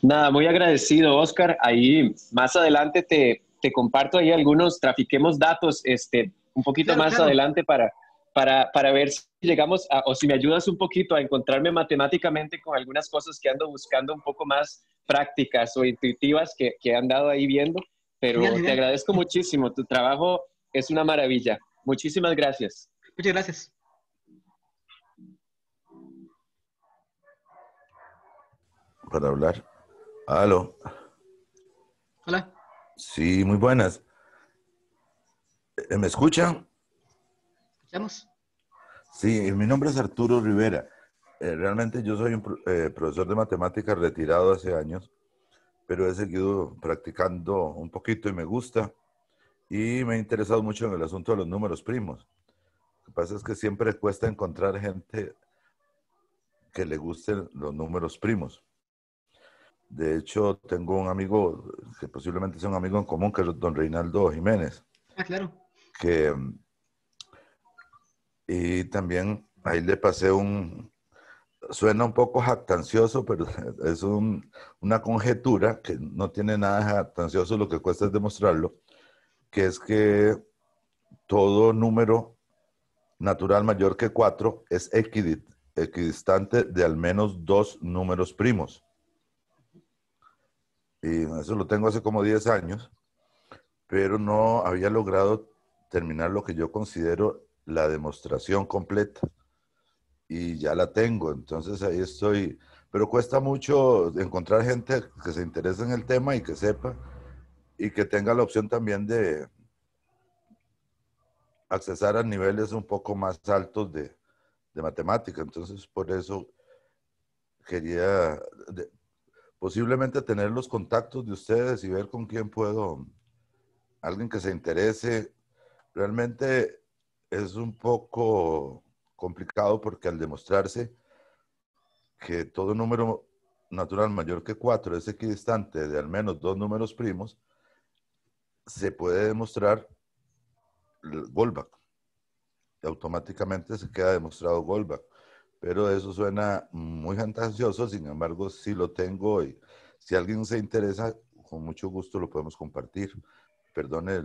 Nada, muy agradecido, Oscar. Ahí más adelante te comparto ahí algunos, trafiquemos datos, un poquito Claro, más claro. adelante para ver si llegamos o si me ayudas un poquito a encontrarme matemáticamente con algunas cosas que ando buscando un poco más prácticas o intuitivas que he andado ahí viendo. Pero Genial, te genial. agradezco muchísimo. Tu trabajo es una maravilla. Muchísimas gracias. Muchas gracias. Para hablar. Aló. Hola. Sí, muy buenas. ¿Me escuchan? ¿Escuchamos? Sí, mi nombre es Arturo Rivera. Realmente yo soy un profesor de matemáticas retirado hace años, pero he seguido practicando un poquito y me gusta. Y me he interesado mucho en el asunto de los números primos. Lo que pasa es que siempre cuesta encontrar gente que le gusten los números primos. De hecho, tengo un amigo, que posiblemente sea un amigo en común, que es don Reinaldo Jiménez. Ah, claro. Y también ahí le pasé suena un poco jactancioso, pero es una conjetura que no tiene nada de jactancioso, lo que cuesta es demostrarlo, que es que todo número natural mayor que 4 es equidistante de al menos 2 números primos. Y eso lo tengo hace como 10 años, pero no había logrado terminar lo que yo considero la demostración completa. Y ya la tengo, entonces ahí estoy. Pero cuesta mucho encontrar gente que se interese en el tema y que sepa, y que tenga la opción también de accesar a niveles un poco más altos de matemática. Entonces, por eso quería posiblemente tener los contactos de ustedes y ver con quién puedo, alguien que se interese. Realmente es un poco complicado porque al demostrarse que todo número natural mayor que 4 es equidistante de al menos 2 números primos, se puede demostrar el Goldbach. Automáticamente se queda demostrado Goldbach. Pero eso suena muy fantasioso, sin embargo, si lo tengo y si alguien se interesa, con mucho gusto lo podemos compartir. Perdone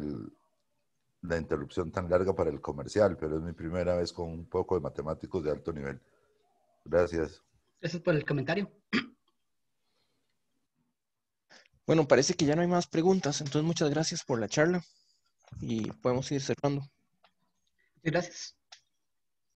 la interrupción tan larga para el comercial, pero es mi primera vez con un poco de matemáticos de alto nivel. Gracias. Gracias por el comentario. Bueno, parece que ya no hay más preguntas, entonces muchas gracias por la charla y podemos ir cerrando. Gracias.